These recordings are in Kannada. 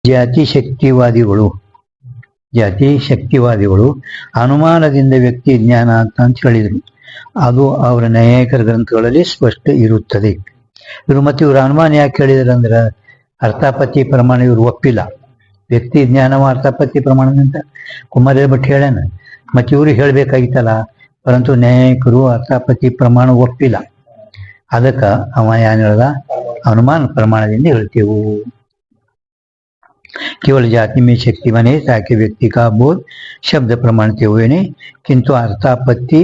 ಜಾತಿ ಶಕ್ತಿವಾದಿಗಳು ಅನುಮಾನದಿಂದ ವ್ಯಕ್ತಿ ಜ್ಞಾನ ಅಂತ ಹೇಳಿದರು. ಅದು ಅವರ ನ್ಯಾಯಿಕರ ಗ್ರಂಥಗಳಲ್ಲಿ ಸ್ಪಷ್ಟ ಇರುತ್ತದೆ. ಮತ್ತೆ ಇವರು ಅನುಮಾನ ಯಾಕೆ ಹೇಳಿದ್ರು ಅಂದ್ರೆ ಅರ್ಥಾಪತ್ತಿ ಪ್ರಮಾಣ ಇವರು ಒಪ್ಪಿಲ್ಲ. ವ್ಯಕ್ತಿ ಜ್ಞಾನವ ಅರ್ಥಾಪತ್ತಿ ಪ್ರಮಾಣದಂತ ಕುಮಾರ ಭಟ್ ಹೇಳ್ಯಾನ. ಮತ್ತೆ ಇವರು ಹೇಳ್ಬೇಕಾಗಿತ್ತಲ್ಲ, ಪರಂತು ನ್ಯಾಯಿಕರು ಅರ್ಥಾಪತ್ತಿ ಪ್ರಮಾಣ ಒಪ್ಪಿಲ್ಲ. ಅದಕ್ಕೆ ಅವ ಏನ್ ಹೇಳ್ದ, ಅನುಮಾನ ಪ್ರಮಾಣದಿಂದ ಹೇಳ್ತೇವು. केवल जाति में शक्ति बने ताकि व्यक्ति का बोध शब्द प्रमाणते हुए नहीं, किंतु अर्थापत्ति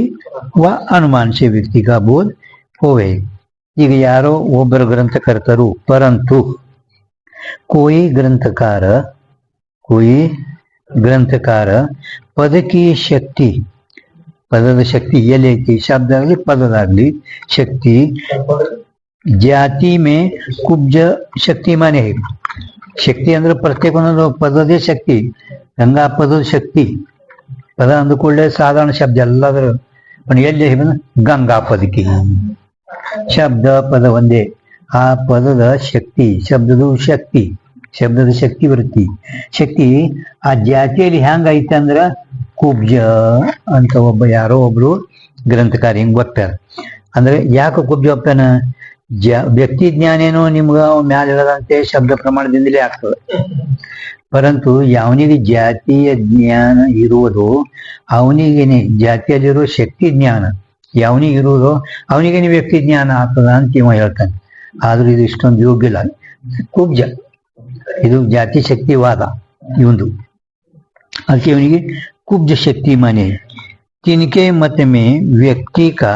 व अनुमान से व्यक्ति का बोध होवे. ಈಗ ಯಾರೋ ಒಬ್ಬರು ಗ್ರಂಥಕರ್ತರು, ಪರಂತು कोई ग्रंथकार पद की शक्ति, ಪದದ ಶಕ್ತಿ ಎಲ್ಲೈತಿ, ಶಬ್ದ ಆಗಲಿ ಪದದಾಗಲಿ ಶಕ್ತಿ ಜಾತಿ ಮೇ ಕುಬ್ಜ ಶಕ್ತಿ ಮಾನೆ. ಶಕ್ತಿ ಅಂದ್ರೆ ಪ್ರತ್ಯೇಕ ಒಂದೊಂದು ಪದದೇ ಶಕ್ತಿ. ಗಂಗಾ ಪದದ ಶಕ್ತಿ, ಪದ ಅಂದುಕೊಳ್ಳೆ ಸಾಧಾರಣ ಶಬ್ದ ಎಲ್ಲದರ ಎಲ್ಲಿ ಗಂಗಾ ಪದಕಿ ಶಬ್ದ ಪದ ಒಂದೇ. ಆ ಪದದ ಶಕ್ತಿ, ಶಬ್ದದ ಶಕ್ತಿ ವೃತ್ತಿ ಶಕ್ತಿ ಆ ಜಾತಿಯಲ್ಲಿ ಹೆಂಗ ಐತೆ ಅಂದ್ರ ಕುಬ್ಜ ಅಂತ ಯಾರೋ ಒಬ್ರು ಗ್ರಂಥಕಾರ ಹಿಂಗ್ ಒಪ್ಪ್ಯಾರ. ಅಂದ್ರೆ ಯಾಕೆ ಕುಬ್ಜ ಒಪ್ಪ್ಯಾನ? ವ್ಯಕ್ತಿ ಜ್ಞಾನ ಏನೋ ನಿಮ್ಗ ಮ್ಯಾಲ ಹೇಳದಂತೆ ಶಬ್ದ ಪ್ರಮಾಣದಿಂದಲೇ ಆಗ್ತದೆ. ಪರಂತು ಯಾವನಿಗೆ ಜಾತಿಯ ಜ್ಞಾನ ಇರುವುದೋ ಅವನಿಗೇನೆ ಜಾತಿಯಲ್ಲಿರೋ ಶಕ್ತಿ ಜ್ಞಾನ ಯಾವನಿಗೆ ಇರುವುದೋ ಅವನಿಗೇನೆ ವ್ಯಕ್ತಿ ಜ್ಞಾನ ಆಗ್ತದ ಅಂತ ಇವ ಹೇಳ್ತಾನೆ. ಆದ್ರೂ ಇದು ಇಷ್ಟೊಂದು ಯೋಗ್ಯ ಇಲ್ಲ, ಕುಬ್ಜ. ಇದು ಜಾತಿ ಶಕ್ತಿವಾದ ಇವಂದು. ಅದಕ್ಕೆ ಇವನಿಗೆ कुब्ज शक्ति माने. तिनके मत में व्यक्ति का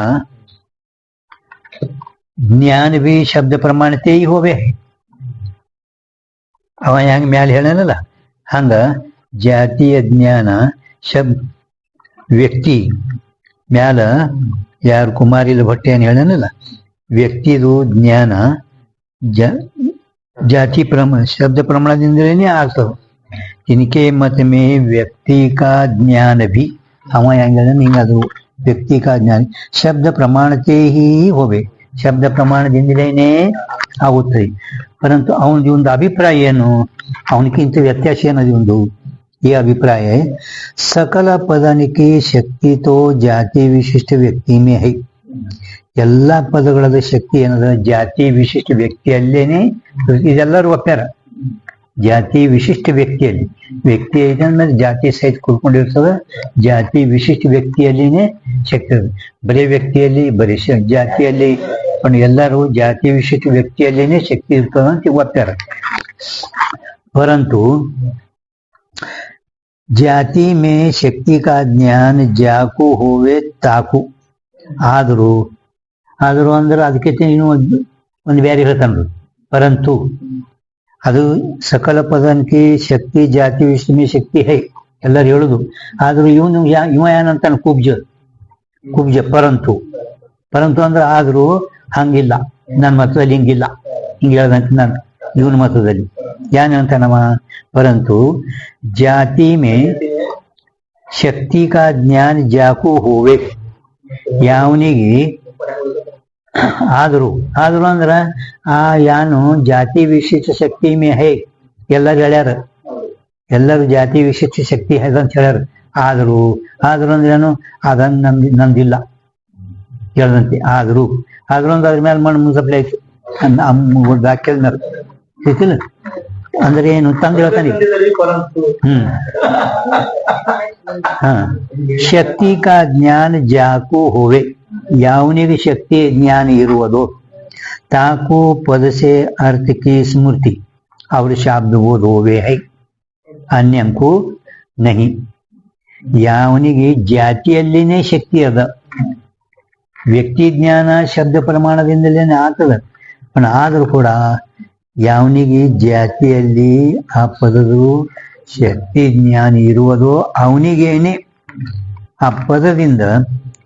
ज्ञान भी शब्द प्रमाणते ही होवे. ಅವ ಹೆಂಗ ಮ್ಯಾಲ ಹೇಳನಲ್ಲ ಹಂಗ ಜಾತಿಯ ಜ್ಞಾನ ಶಬ್ದ ವ್ಯಕ್ತಿ ಮ್ಯಾಲ ಯಾರು ಕುಮಾರಿಲ ಭಟ್ಟಿ ಏನ್ ಹೇಳನಲ್ಲ, ವ್ಯಕ್ತಿದು ಜ್ಞಾನ ಜಾತಿ ಶಬ್ದ ಪ್ರಮಾಣದಿಂದಲೇ ಆಗ್ತದೆ. इनके मत में व्यक्ति का ज्ञान भी अव हिंगू व्यक्ति का ज्ञान शब्द प्रमाणते ही होवे, शब्द प्रमाणದಿಂದಲೇ ಆಗುತ್ತದೆ. परंतु ಅವನದು ಒಂದು ಅಭಿಪ್ರಾಯ ಏನು, ಅವನಕ್ಕಿಂತ ವ್ಯತ್ಯಾಸ ಏನದು ಒಂದು ಈ ಅಭಿಪ್ರಾಯ सकल पदन की शक्ति तो जाति विशिष्ट व्यक्ति में है. ಎಲ್ಲ ಪದಗಳದ ಶಕ್ತಿ ಏನದ ಜಾತಿ ವಿಶಿಷ್ಟ ವ್ಯಕ್ತಿಯಲ್ಲೇನೆ. ಇದೆಲ್ಲರೂ ಒಪ್ಪ್ಯಾರ. ಜಾತಿ ವಿಶಿಷ್ಟ ವ್ಯಕ್ತಿಯಲ್ಲಿ, ವ್ಯಕ್ತಿ ಐತೆ ಜಾತಿ ಸಹಿತ ಕೂತ್ಕೊಂಡಿರ್ತದೆ. ಜಾತಿ ವಿಶಿಷ್ಟ ವ್ಯಕ್ತಿಯಲ್ಲಿನೇ ಶಕ್ತಿ ಇರ್ತದೆ. ಬರೀ ವ್ಯಕ್ತಿಯಲ್ಲಿ ಬರೀ ಜಾತಿಯಲ್ಲಿ ಎಲ್ಲರೂ ಜಾತಿ ವಿಶಿಷ್ಟ ವ್ಯಕ್ತಿಯಲ್ಲಿನೇ ಶಕ್ತಿ ಇರ್ತದೆ ಅಂತ ಒಪ್ಪ್ಯಾರ. ಪರಂತು ಜಾತಿ ಮೇ ಶಕ್ತಿ ಕಾ ಜ್ಞಾನ ಜಾಕು ಹೋವೆ ತಾಕು. ಆದರೂ ಅಂದ್ರೆ ಅದಕ್ಕೆ ಇನ್ನು ಒಂದು ಬೇರೆ ಹೇಳ್ತಾನ. ಪರಂತು ಅದು ಸಕಲ ಪದನ್ಕಿ ಶಕ್ತಿ ಜಾತಿ ವಿಷಯ ಶಕ್ತಿ ಹೈ ಎಲ್ಲರೂ ಹೇಳುದು. ಆದ್ರೂ ಇವ ಏನಂತಾನ ಕುಬ್ಜ ಪರಂತು ಅಂದ್ರೆ ಆದ್ರೂ ಹಂಗಿಲ್ಲ, ನನ್ನ ಮತದಲ್ಲಿ ಹಿಂಗಿಲ್ಲ, ಹಿಂಗೆ ಹೇಳ್ದಂತ ನಾನು ಇವನ ಮತದಲ್ಲಿ ಏನಂತಾನವ, ಪರಂತು ಜಾತಿ ಮೇ ಶಕ್ತಿ ಕಾ ಜ್ಞಾನ ಜಾಕು ಹೋವೆ. ಯಾವನಿಗೆ ಆದ್ರೂ ಅಂದ್ರ ಆ ಯಾನು ಜಾತಿ ವಿಶಿಷ್ಟ ಶಕ್ತಿ ಮೇ ಹೈ ಎಲ್ಲರೂ ಹೇಳ್ಯಾರ. ಎಲ್ಲರೂ ಜಾತಿ ವಿಶಿಷ್ಟ ಶಕ್ತಿ ಅಂತ ಹೇಳ್ಯಾರ. ಆದ್ರೂ ಅಂದ್ರೇನು ಅದನ್ನ ನಂದಿಲ್ಲ ಹೇಳ್ದಂತೆ. ಆದ್ರೂ ಅಂದ್ರೆ ಅದ್ರ ಮೇಲೆ ಮಣ್ಣು ಮುಸಪ್ಲೆ ಆಯ್ತು ವಾಕ್ಯದ ಮೇಲೆ ಗೊತ್ತಿಲ್ಲ ಅಂದ್ರೆ ಏನು ತಂದು ಹೇಳ್ತಾನೆ. ಶಕ್ತಿ ಕಾ ಜ್ಞಾನ ಜಾಕು ಹೋವೆ. ಯಾವನಿಗೆ ಶಕ್ತಿ ಜ್ಞಾನ ಇರುವುದೋ ತಾಕು ಪದಸೆ अर्थ की स्मृति और शब्द बोध होवे है, अन्यंಕು नहीं. ಯಾವನಿಗೆ ಜಾತಿಯಲ್ಲಿನೇ ಶಕ್ತಿ ಅದ, ವ್ಯಕ್ತಿ ಜ್ಞಾನ ಶಬ್ದ ಪ್ರಮಾಣದಿಂದಲೇ ಆಗ್ತದ. ಆದ್ರೂ ಕೂಡ ಯಾವನಿಗೆ ಜಾತಿಯಲ್ಲಿ ಆ ಪದದು ಶಕ್ತಿ ಜ್ಞಾನ ಇರುವುದೋ ಅವನಿಗೇನೆ ಆ ಪದದಿಂದ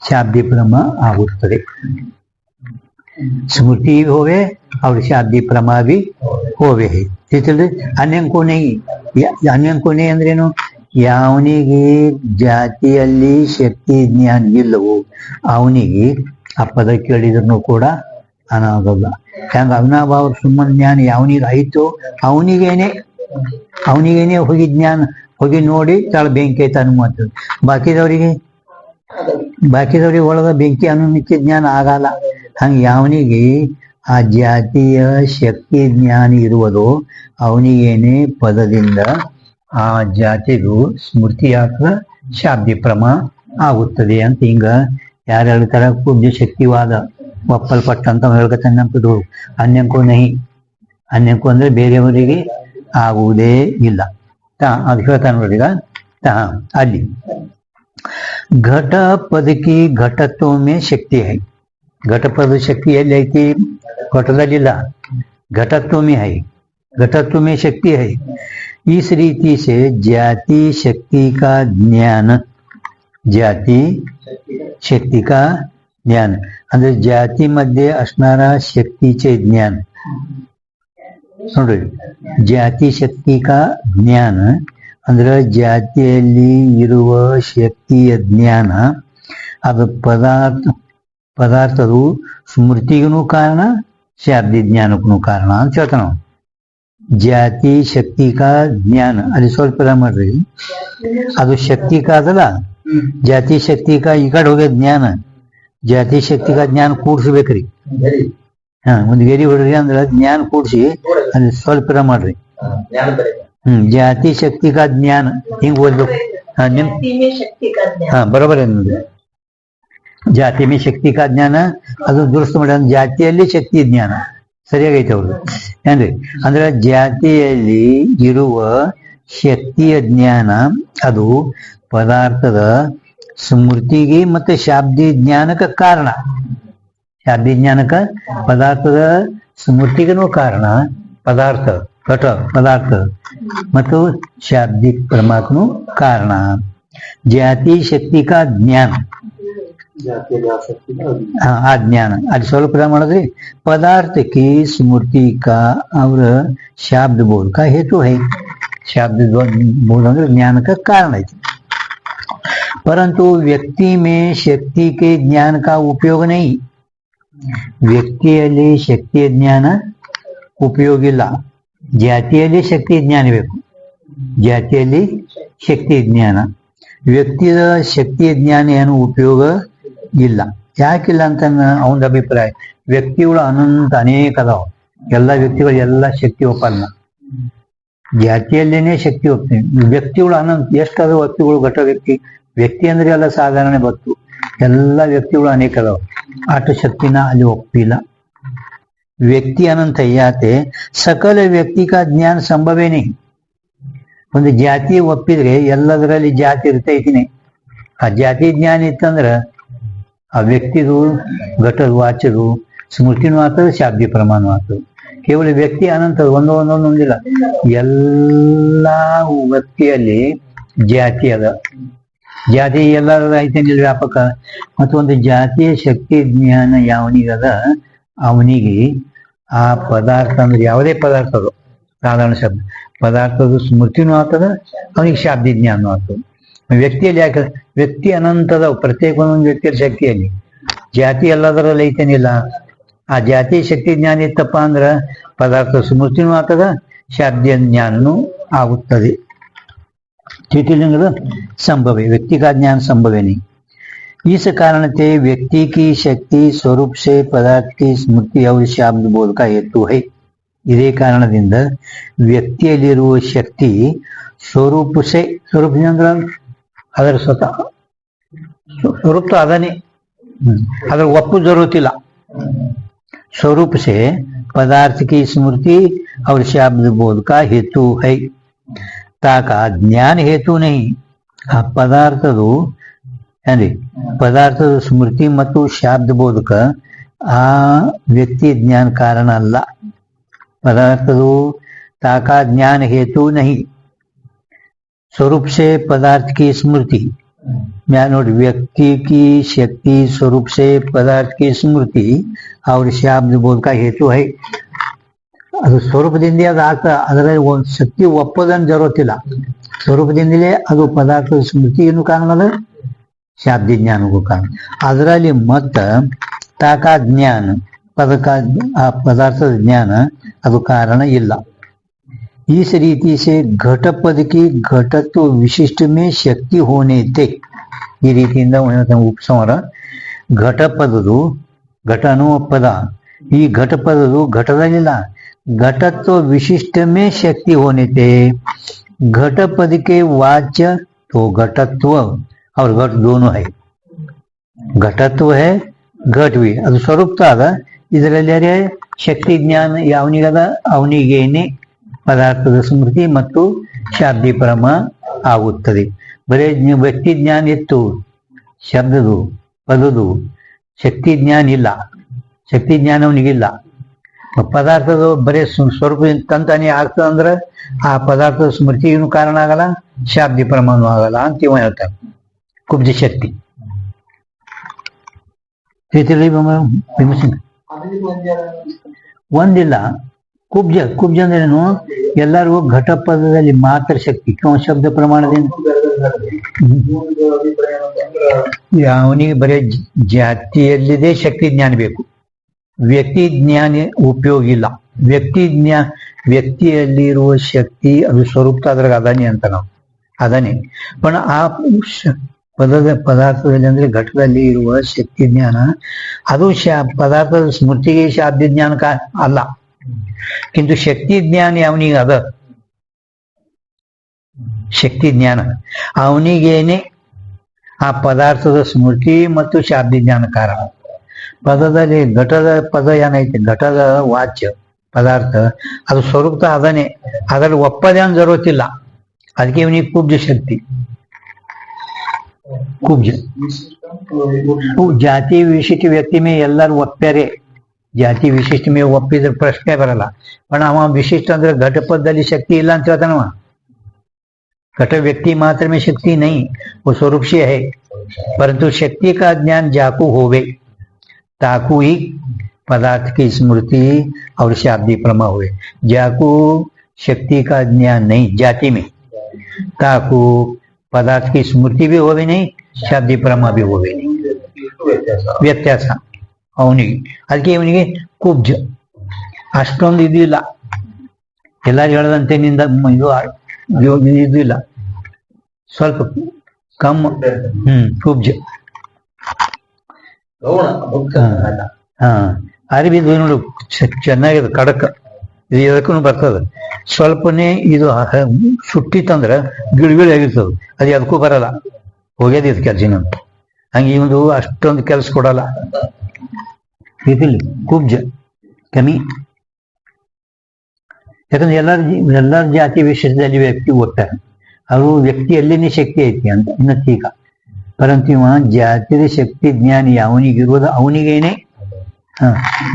ಶಾಬ್ದಿ ಪ್ರಮ ಆಗುತ್ತದೆ. ಸ್ಮೃತಿ ಹೋವೆ ಅವ್ರ ಶಾಬ್ದಿ ಪ್ರಮ ಬಿ ಹೋವೆ. ಅನ್ಯಂಕೋನೆ ಅಂದ್ರೇನು, ಯಾವನಿಗೆ ಜಾತಿಯಲ್ಲಿ ಶಕ್ತಿ ಜ್ಞಾನ ಇಲ್ಲವೋ ಅವನಿಗೆ ಆ ಪದ ಕೇಳಿದ್ರು ಕೂಡ ಅನಾಗಲ್ಲ. ಹೆಂಗ ಅವಿನಾಭಾವ ಸುಮ್ಮನ ಜ್ಞಾನ ಯಾವನಿಗೆ ಆಯ್ತೋ ಅವನಿಗೇನೆ ಅವನಿಗೇನೆ ಹೋಗಿ ಜ್ಞಾನ ಹೋಗಿ ನೋಡಿ ತಾಳ ಬೆಂಕಿ ಐತೆ ಅನ್ನುವಂಥದ್ದು. ಬಾಕಿದವ್ರಿಗೆ ಒಳಗ ಬೆಂಕಿ ಅನ್ನೋಕ್ಕೆ ಜ್ಞಾನ ಆಗಲ್ಲ. ಹಂಗೆ ಯಾವನಿಗೆ ಆ ಜಾತಿಯ ಶಕ್ತಿ ಜ್ಞಾನ ಇರುವುದೋ ಅವನಿಗೇನೆ ಪದದಿಂದ ಆ ಜಾತಿಗೂ ಸ್ಮೃತಿ ಅಥವಾ ಶಾಬ್ದಿ ಪ್ರಮ ಆಗುತ್ತದೆ ಅಂತ ಹಿಂಗ ಯಾರು ಹೇಳ್ತಾರ ಕುಬ್ಜ ಶಕ್ತಿವಾದ ಒಪ್ಪಲ್ಪಟ್ಟಂತ ಹೇಳ್ಕತ್ತಂತದ್ದು. ಅನ್ಯಂಕೋ ನಹಿ, ಅನ್ಯಂಕೋ ಅಂದ್ರೆ ಬೇರೆಯವರಿಗೆ ಆಗುವುದೇ ಇಲ್ಲ. ಅದು ಹೇಳ್ತಾನೆ ನೋಡ್ರಿ. ಅಲ್ಲಿ घट पद की घटत्व में शक्ति है. घट पद शक्ति ಎಲ್ಲಿ ಐತಿ? घटದಲ್ಲಿಲ್ಲ, घटत्व में है. घटत्व में शक्ति है. इस रीति से जाति शक्ति का ज्ञान, जाति शक्ति का ज्ञान ಅಂದ್ರೆ ಜಾತಿ ಮಧ್ಯೆ असणारा शक्तीचे ज्ञान ನೋಡ್ರಿ. ಜಾತಿ ಶಕ್ತಿ का ज्ञान ಅಂದ್ರೆ ಜಾತಿಯಲ್ಲಿ ಇರುವ ಶಕ್ತಿಯ ಜ್ಞಾನ. ಅದು ಪದಾರ್ಥದು ಸ್ಮೃತಿಗೂ ಕಾರಣ, ಶಾಬ್ದಿ ಜ್ಞಾನಕ್ಕೂ ಕಾರಣ ಅಂತ ಹೇಳ್ತಾನ. ಜಾತಿ ಶಕ್ತಿ ಕಾ ಜ್ಞಾನ ಅಲ್ಲಿ ಸ್ವಲ್ಪ ಮಾಡ್ರಿ. ಅದು ಶಕ್ತಿ ಕಾದಲ್ಲ, ಜಾತಿ ಶಕ್ತಿ ಕಾ ಈ ಕಡೆ ಹೋಗ್ಯ ಜ್ಞಾನ. ಜಾತಿ ಶಕ್ತಿ ಕಾ ಜ್ಞಾನ ಕೂಡ್ಸ್ಬೇಕ್ರಿ. ಒಂದು ಗೆರಿ ಹೊಡ್ರಿ ಅಂದ್ರೆ ಜ್ಞಾನ ಕೂಡ್ಸಿ ಅಲ್ಲಿ ಸ್ವಲ್ಪ ಮಾಡ್ರಿ. ಜಾತಿ ಶಕ್ತಿ ಕಾ ಜ್ಞಾನ ಹಿಂಗ್ ಓದ್ಬೇಕು. ಬರೋಬರ್ ಅನ್ನೋದು ಜಾತಿ ಮೇ ಶಕ್ತಿ ಕಾ ಜ್ಞಾನ ಅದು ದುರಸ್ತು ಮಾಡಿ ಜಾತಿಯಲ್ಲಿ ಶಕ್ತಿ ಜ್ಞಾನ ಸರಿಯಾಗೈತೆ ಅವ್ರದ್ದು ಏನ್ರಿ. ಅಂದ್ರೆ ಜಾತಿಯಲ್ಲಿ ಇರುವ ಶಕ್ತಿಯ ಜ್ಞಾನ ಅದು ಪದಾರ್ಥದ ಸ್ಮೃತಿಗೆ ಮತ್ತೆ ಶಾಬ್ದಿ ಜ್ಞಾನಕ್ಕೆ ಕಾರಣ. ಶಾಬ್ದಿ ಜ್ಞಾನಕ್ಕೆ ಪದಾರ್ಥದ ಸ್ಮೃತಿಗೂ ಕಾರಣ ಪದಾರ್ಥ घट पदार्थ ಮತ್ತು ಶಾಬ್ದಿಕ ಪ್ರಮಾಣಕ್ಕೂ ಕಾರಣ. ಜಾತಿ ಶಕ್ತಿ ಕಾ ಜ್ಞಾನ, ಆ ಜ್ಞಾನ ಅಲ್ಲಿ ಸ್ವಲ್ಪ ಮಾಡಿದ್ರಿ. पदार्थ की स्मृति का और शाब्द बोध का हेतु है. शाब्द बोध ಅಂದ್ರೆ ಜ್ಞಾನಕ್ಕೆ ಕಾರಣ ಐತಿ. परंतु व्यक्ति में शक्ति के ज्ञान का उपयोग नहीं. ವ್ಯಕ್ತಿಯಲ್ಲಿ ಶಕ್ತಿಯ ಜ್ಞಾನ ಉಪಯೋಗ ಇಲ್ಲ. ಜಾತಿಯಲ್ಲಿ ಶಕ್ತಿ ಜ್ಞಾನ ಬೇಕು. ಜಾತಿಯಲ್ಲಿ ಶಕ್ತಿ ಜ್ಞಾನ, ವ್ಯಕ್ತಿಯ ಶಕ್ತಿಯ ಜ್ಞಾನ ಏನು ಉಪಯೋಗ ಇಲ್ಲ. ಯಾಕಿಲ್ಲ ಅಂತ ಅವನ ಅಭಿಪ್ರಾಯ. ವ್ಯಕ್ತಿಗಳು ಅನಂತ ಅನೇಕ ಅದಾವ. ಎಲ್ಲ ವ್ಯಕ್ತಿಗಳು ಎಲ್ಲ ಶಕ್ತಿ ಒಪ್ಪಲ್ಲ. ಜಾತಿಯಲ್ಲೇನೆ ಶಕ್ತಿ ಒಪ್ತೀನಿ. ವ್ಯಕ್ತಿಗಳು ಅನಂತ ಎಷ್ಟಾದ ವ್ಯಕ್ತಿಗಳು ಘಟ ವ್ಯಕ್ತಿ ಅಂದ್ರೆ ಎಲ್ಲ ಸಾಧಾರಣ ಗೊತ್ತು. ಎಲ್ಲ ವ್ಯಕ್ತಿಗಳು ಅನೇಕ ಅದಾವ. ಆಟ ಶಕ್ತಿನ ಅಲ್ಲಿ ಒಪ್ಪಿಲ್ಲ. ವ್ಯಕ್ತಿ ಅನಂತ ಯಾತೆ ಸಕಲ ವ್ಯಕ್ತಿ ಕಾ ಜ್ಞಾನ ಸಂಭವೇನೆ. ಒಂದು ಜಾತಿ ಒಪ್ಪಿದ್ರೆ ಎಲ್ಲದರಲ್ಲಿ ಜಾತಿ ಇರ್ತೈತಿನಿ. ಆ ಜಾತಿ ಜ್ಞಾನ ಇತ್ತಂದ್ರ ಆ ವ್ಯಕ್ತಿದು ಘಟದ ವಾಚದು ಸ್ಮೃತಿನೂ ಆಗ್ತದೆ, ಶಾಬ್ದಿ ಪ್ರಮಾಣ ಆಗ್ತದೆ. ಕೇವಲ ವ್ಯಕ್ತಿ ಅನಂತ ಒಂದೊಂದಿಲ್ಲ. ಎಲ್ಲ ವ್ಯಕ್ತಿಯಲ್ಲಿ ಜಾತಿ ಅದ. ಜಾತಿ ಎಲ್ಲರದ ಐತೇನಿಲ್ಲ ವ್ಯಾಪಕ. ಮತ್ತು ಒಂದು ಜಾತಿಯ ಶಕ್ತಿ ಜ್ಞಾನ ಯಾವನಿಗದ ಅವನಿಗೆ ಆ ಪದಾರ್ಥ ಅಂದ್ರೆ ಯಾವುದೇ ಪದಾರ್ಥ ಅದು ಸಾಧಾರಣ ಶಬ್ದ ಪದಾರ್ಥದ ಸ್ಮೃತಿನೂ ಆಗ್ತದ, ಅವನಿಗೆ ಶಾಬ್ದಿ ಜ್ಞಾನೂ ಆಗ್ತದೆ. ವ್ಯಕ್ತಿಯಲ್ಲಿ ಯಾಕೆ ವ್ಯಕ್ತಿ ಅನಂತದ ಪ್ರತ್ಯೇಕ ಒಂದೊಂದು ವ್ಯಕ್ತಿಯ ಶಕ್ತಿಯಲ್ಲಿ ಜಾತಿ ಎಲ್ಲದರಲ್ಲಿ ಐತೇನಿಲ್ಲ. ಆ ಜಾತಿ ಶಕ್ತಿ ಜ್ಞಾನ ಇತ್ತಪ್ಪ ಅಂದ್ರ ಪದಾರ್ಥ ಸ್ಮೃತಿನೂ ಆಗ್ತದ, ಶಾಬ್ದಿಯ ಜ್ಞಾನನೂ ಆಗುತ್ತದೆ. तृतीयलिंग संभव है. व्यक्ति का ज्ञान संभव है नहीं. इस कारण से व्यक्ति की शक्ति स्वरूप से पदार्थ की स्मृति और शाब्द बोध का हेतु है. इದೇ ಕಾರಣದಿಂದ ವ್ಯಕ್ತಿಯಲ್ಲಿರುವ ಶಕ್ತಿ ಸ್ವರೂಪ ಸೇ ಸ್ವರೂಪ ಅಂದ್ರೆ ಅದರ ಸ್ವತಃ ಸ್ವರೂಪ ಅದನ್ನೇ, ಅದರ ಒಪ್ಪು ಜरूरत स्वरूप से पदार्थ की स्मृति और शाब्द बोध का हेतु है. ताका ज्ञान हेतु नहीं. ಆ ಪದಾರ್ಥದು ಏನ್ರಿ ಪದಾರ್ಥದ ಸ್ಮೃತಿ ಮತ್ತು ಶಾಬ್ದ ಬೋಧಕ ಆ ವ್ಯಕ್ತಿ ಜ್ಞಾನ ಕಾರಣ ಅಲ್ಲ. ಪದಾರ್ಥದು ताका ज्ञान हेतु नहीं. स्वरूप से पदार्थ की स्मृति नोड़ी व्यक्ति की शक्ति स्वरूप से पदार्थ की स्मृति और शाब्द बोध का हेतु है. ಅದು ಸ್ವರೂಪದಿಂದ ಅದು ಆಗ್ತಾ ಅದರಲ್ಲಿ ಒಂದು ಶಕ್ತಿ ಒಪ್ಪೋದನ್ನು ಜರುತ್ತಿಲ್ಲ. ಸ್ವರೂಪದಿಂದಲೇ ಅದು ಪದಾರ್ಥದ ಸ್ಮೃತಿಯನ್ನು ಕಾರಣದ, ಶಾಬ್ದಿ ಜ್ಞಾನಕ್ಕೂ ಕಾರಣ. ಅದರಲ್ಲಿ ಮತ್ತ ತಾಕಾ ಜ್ಞಾನ ಪದಕ ಆ ಪದಾರ್ಥದ ಜ್ಞಾನ ಅದು ಕಾರಣ ಇಲ್ಲ. इस रीति से घट पद की घटत्व विशिष्ट में शक्ति होने ते ಈ ರೀತಿಯಿಂದ ಉಪಸಂಹಾರ ಘಟಪದದು ಘಟ ಅನ್ನುವ ಪದ ಈ ಘಟಪದದು ಘಟದಲ್ಲಿಲ್ಲ घटत्व विशिष्ट में शक्ति होने थे घट पद के वाच्य तो घटत्व और घट दोनों है घटत्व है घट भी ಅದು ಸ್ವರೂಪ ಆದ ಇದರಲ್ಲಿ ಶಕ್ತಿ ಜ್ಞಾನ ಯಾವನಿಗದ ಅವನಿಗೇನೆ ಪದಾರ್ಥದ ಸ್ಮೃತಿ ಮತ್ತು ಶಾಬ್ದಿ ಪರಮ ಆಗುತ್ತದೆ ಬರೇ ವ್ಯಕ್ತಿ ಜ್ಞಾನ ಇತ್ತು ಶಬ್ದದು ಪದದು ಶಕ್ತಿ ಜ್ಞಾನ ಇಲ್ಲ ಶಕ್ತಿ ಜ್ಞಾನ ಅವನಿಗಿಲ್ಲ ಪದಾರ್ಥದ ಬರೇ ಸ್ವರೂಪ ತಂತಾನೆ ಆಗ್ತದಂದ್ರೆ ಆ ಪದಾರ್ಥದ ಸ್ಮೃತಿಗೂ ಕಾರಣ ಆಗಲ್ಲ ಶಾಬ್ದಿ ಪ್ರಮಾಣ ಆಗಲ್ಲ ಅಂತ ಇವ ಹೇಳ್ತಾರೆ ಕುಬ್ಜ ಶಕ್ತಿ ಒಂದಿಲ್ಲ ಕುಬ್ಜ ಅಂದ್ರೇನು ಎಲ್ಲರಿಗೂ ಘಟಪದದಲ್ಲಿ ಮಾತ್ರ ಶಕ್ತಿ ಶಬ್ದ ಪ್ರಮಾಣದಿಂದ ಅವನಿಗೆ ಬರೇ ಜಾತಿಯಲ್ಲಿದೆ ಶಕ್ತಿ ಜ್ಞಾನ ಬೇಕು ವ್ಯಕ್ತಿ ಜ್ಞಾನ ಉಪಯೋಗ ಇಲ್ಲ ವ್ಯಕ್ತಿಯಲ್ಲಿರುವ ಶಕ್ತಿ ಅದು ಸ್ವರೂಪ ಅದ್ರಾಗ ಅದಾನೆ ಅಂತ ನಾವು ಅದಾನೆ पण ಆ ಪದಾರ್ಥದಲ್ಲಿ ಅಂದ್ರೆ ಘಟದಲ್ಲಿ ಇರುವ ಶಕ್ತಿ ಜ್ಞಾನ ಅದು ಪದಾರ್ಥದ ಸ್ಮೃತಿಗೆ ಶಾಬ್ದ ಜ್ಞಾನ ಅಲ್ಲ किंतु शक्ति ज्ञान ಅವನಿಗೆ ಅದ ಶಕ್ತಿ ಜ್ಞಾನ ಅವನಿಗೇನೆ ಆ ಪದಾರ್ಥದ ಸ್ಮೃತಿ ಮತ್ತು ಶಾಬ್ದಿ ಜ್ಞಾನ ಕಾರಣ ಪದದಲ್ಲಿ ಘಟದ ಪದ ಏನೈತೆ ಘಟದ ವಾಚ್ಯ ಪದಾರ್ಥ ಅದು ಸ್ವರೂಪ ಅದನ್ನೇ ಅದರಲ್ಲಿ ಒಪ್ಪದೆ ಅಂತ ಜರುತ್ತಿಲ್ಲ ಅದಕ್ಕೆ ಇವನಿಗೆ ಕುಬ್ಜ ಶಕ್ತಿ ಕುಬ್ಜ ಜಾತಿ ವಿಶಿಷ್ಟ ವ್ಯಕ್ತಿ ಮೇ ಎಲ್ಲರೂ ಒಪ್ಪ್ಯಾರೆ ಜಾತಿ ವಿಶಿಷ್ಟ ಮೇ ಒಪ್ಪಿದ್ರೆ ಪ್ರಶ್ನೆ ಬರಲ್ಲ पण ಅವ ವಿಶಿಷ್ಟ ಅಂದ್ರೆ घटपदದಲ್ಲಿ ಶಕ್ತಿ ಇಲ್ಲ ಅಂತ ಹೇಳ್ತಾನವ घट व्यक्ति मात्र में शक्ति नहीं वो स्वरूप से है परंतु शक्ति का ज्ञान जाकू होवे ताकू ही पदार्थ की स्मृति और शाब्दी प्रमा हुए जाकू शक्ति का ज्ञान नहीं जाति में ताकू पदार्थ की स्मृति भी होवे नहीं शाब्दी प्रमा भी होवे नहीं ವ್ಯತ್ಯಾಸ ಅವನಿಗೆ ಅದಕ್ಕೆ ಇವನಿಗೆ ಕುಬ್ಜ ಅಷ್ಟೊಂದು ಇದು ಇಲ್ಲ ಎಲ್ಲರೂ ಹೇಳದಂತೆ ನಿಂದ ಇದು ಇಲ್ಲ ಸ್ವಲ್ಪ ಕಮ್ ಕುಬ್ಜ ಅರಿವಿ ನೋಡು ಚೆನ್ನಾಗಿದೆ ಕಡಕ ಇದು ಎದಕ್ಕೂ ಬರ್ತದೆ ಸ್ವಲ್ಪನೇ ಇದು ಸುಟ್ಟಿತ್ತಂದ್ರೆ ಗಿಳಿಗಿಳಿ ಆಗಿರ್ತದೆ ಅದು ಅದಕ್ಕೂ ಬರಲ್ಲ ಹೋಗ್ಯದ ಇದು ಕೆಲಸ ನಮ್ಗೆ ಹಂಗೆ ಇವನು ಅಷ್ಟೊಂದು ಕೆಲಸ ಕೊಡಲ್ಲ ಇದಿಲ್ಲ ಕುಬ್ಜ ಕಮ್ಮಿ ಯಾಕಂದ್ರೆ ಎಲ್ಲರ ಜಾತಿ ವಿಶೇಷದಲ್ಲಿ ವ್ಯಕ್ತಿ ಓದ್ತಾರೆ ಅವರು ವ್ಯಕ್ತಿಯಲ್ಲಿನೇ ಶಕ್ತಿ ಐತಿ ಅಂತ ಇನ್ನೀಗ ಪರಂತು ಇವ ಜಾತಿಯ ಶಕ್ತಿ ಜ್ಞಾನಿ ಅವನಿಗಿರುವುದು ಅವನಿಗೇನೆ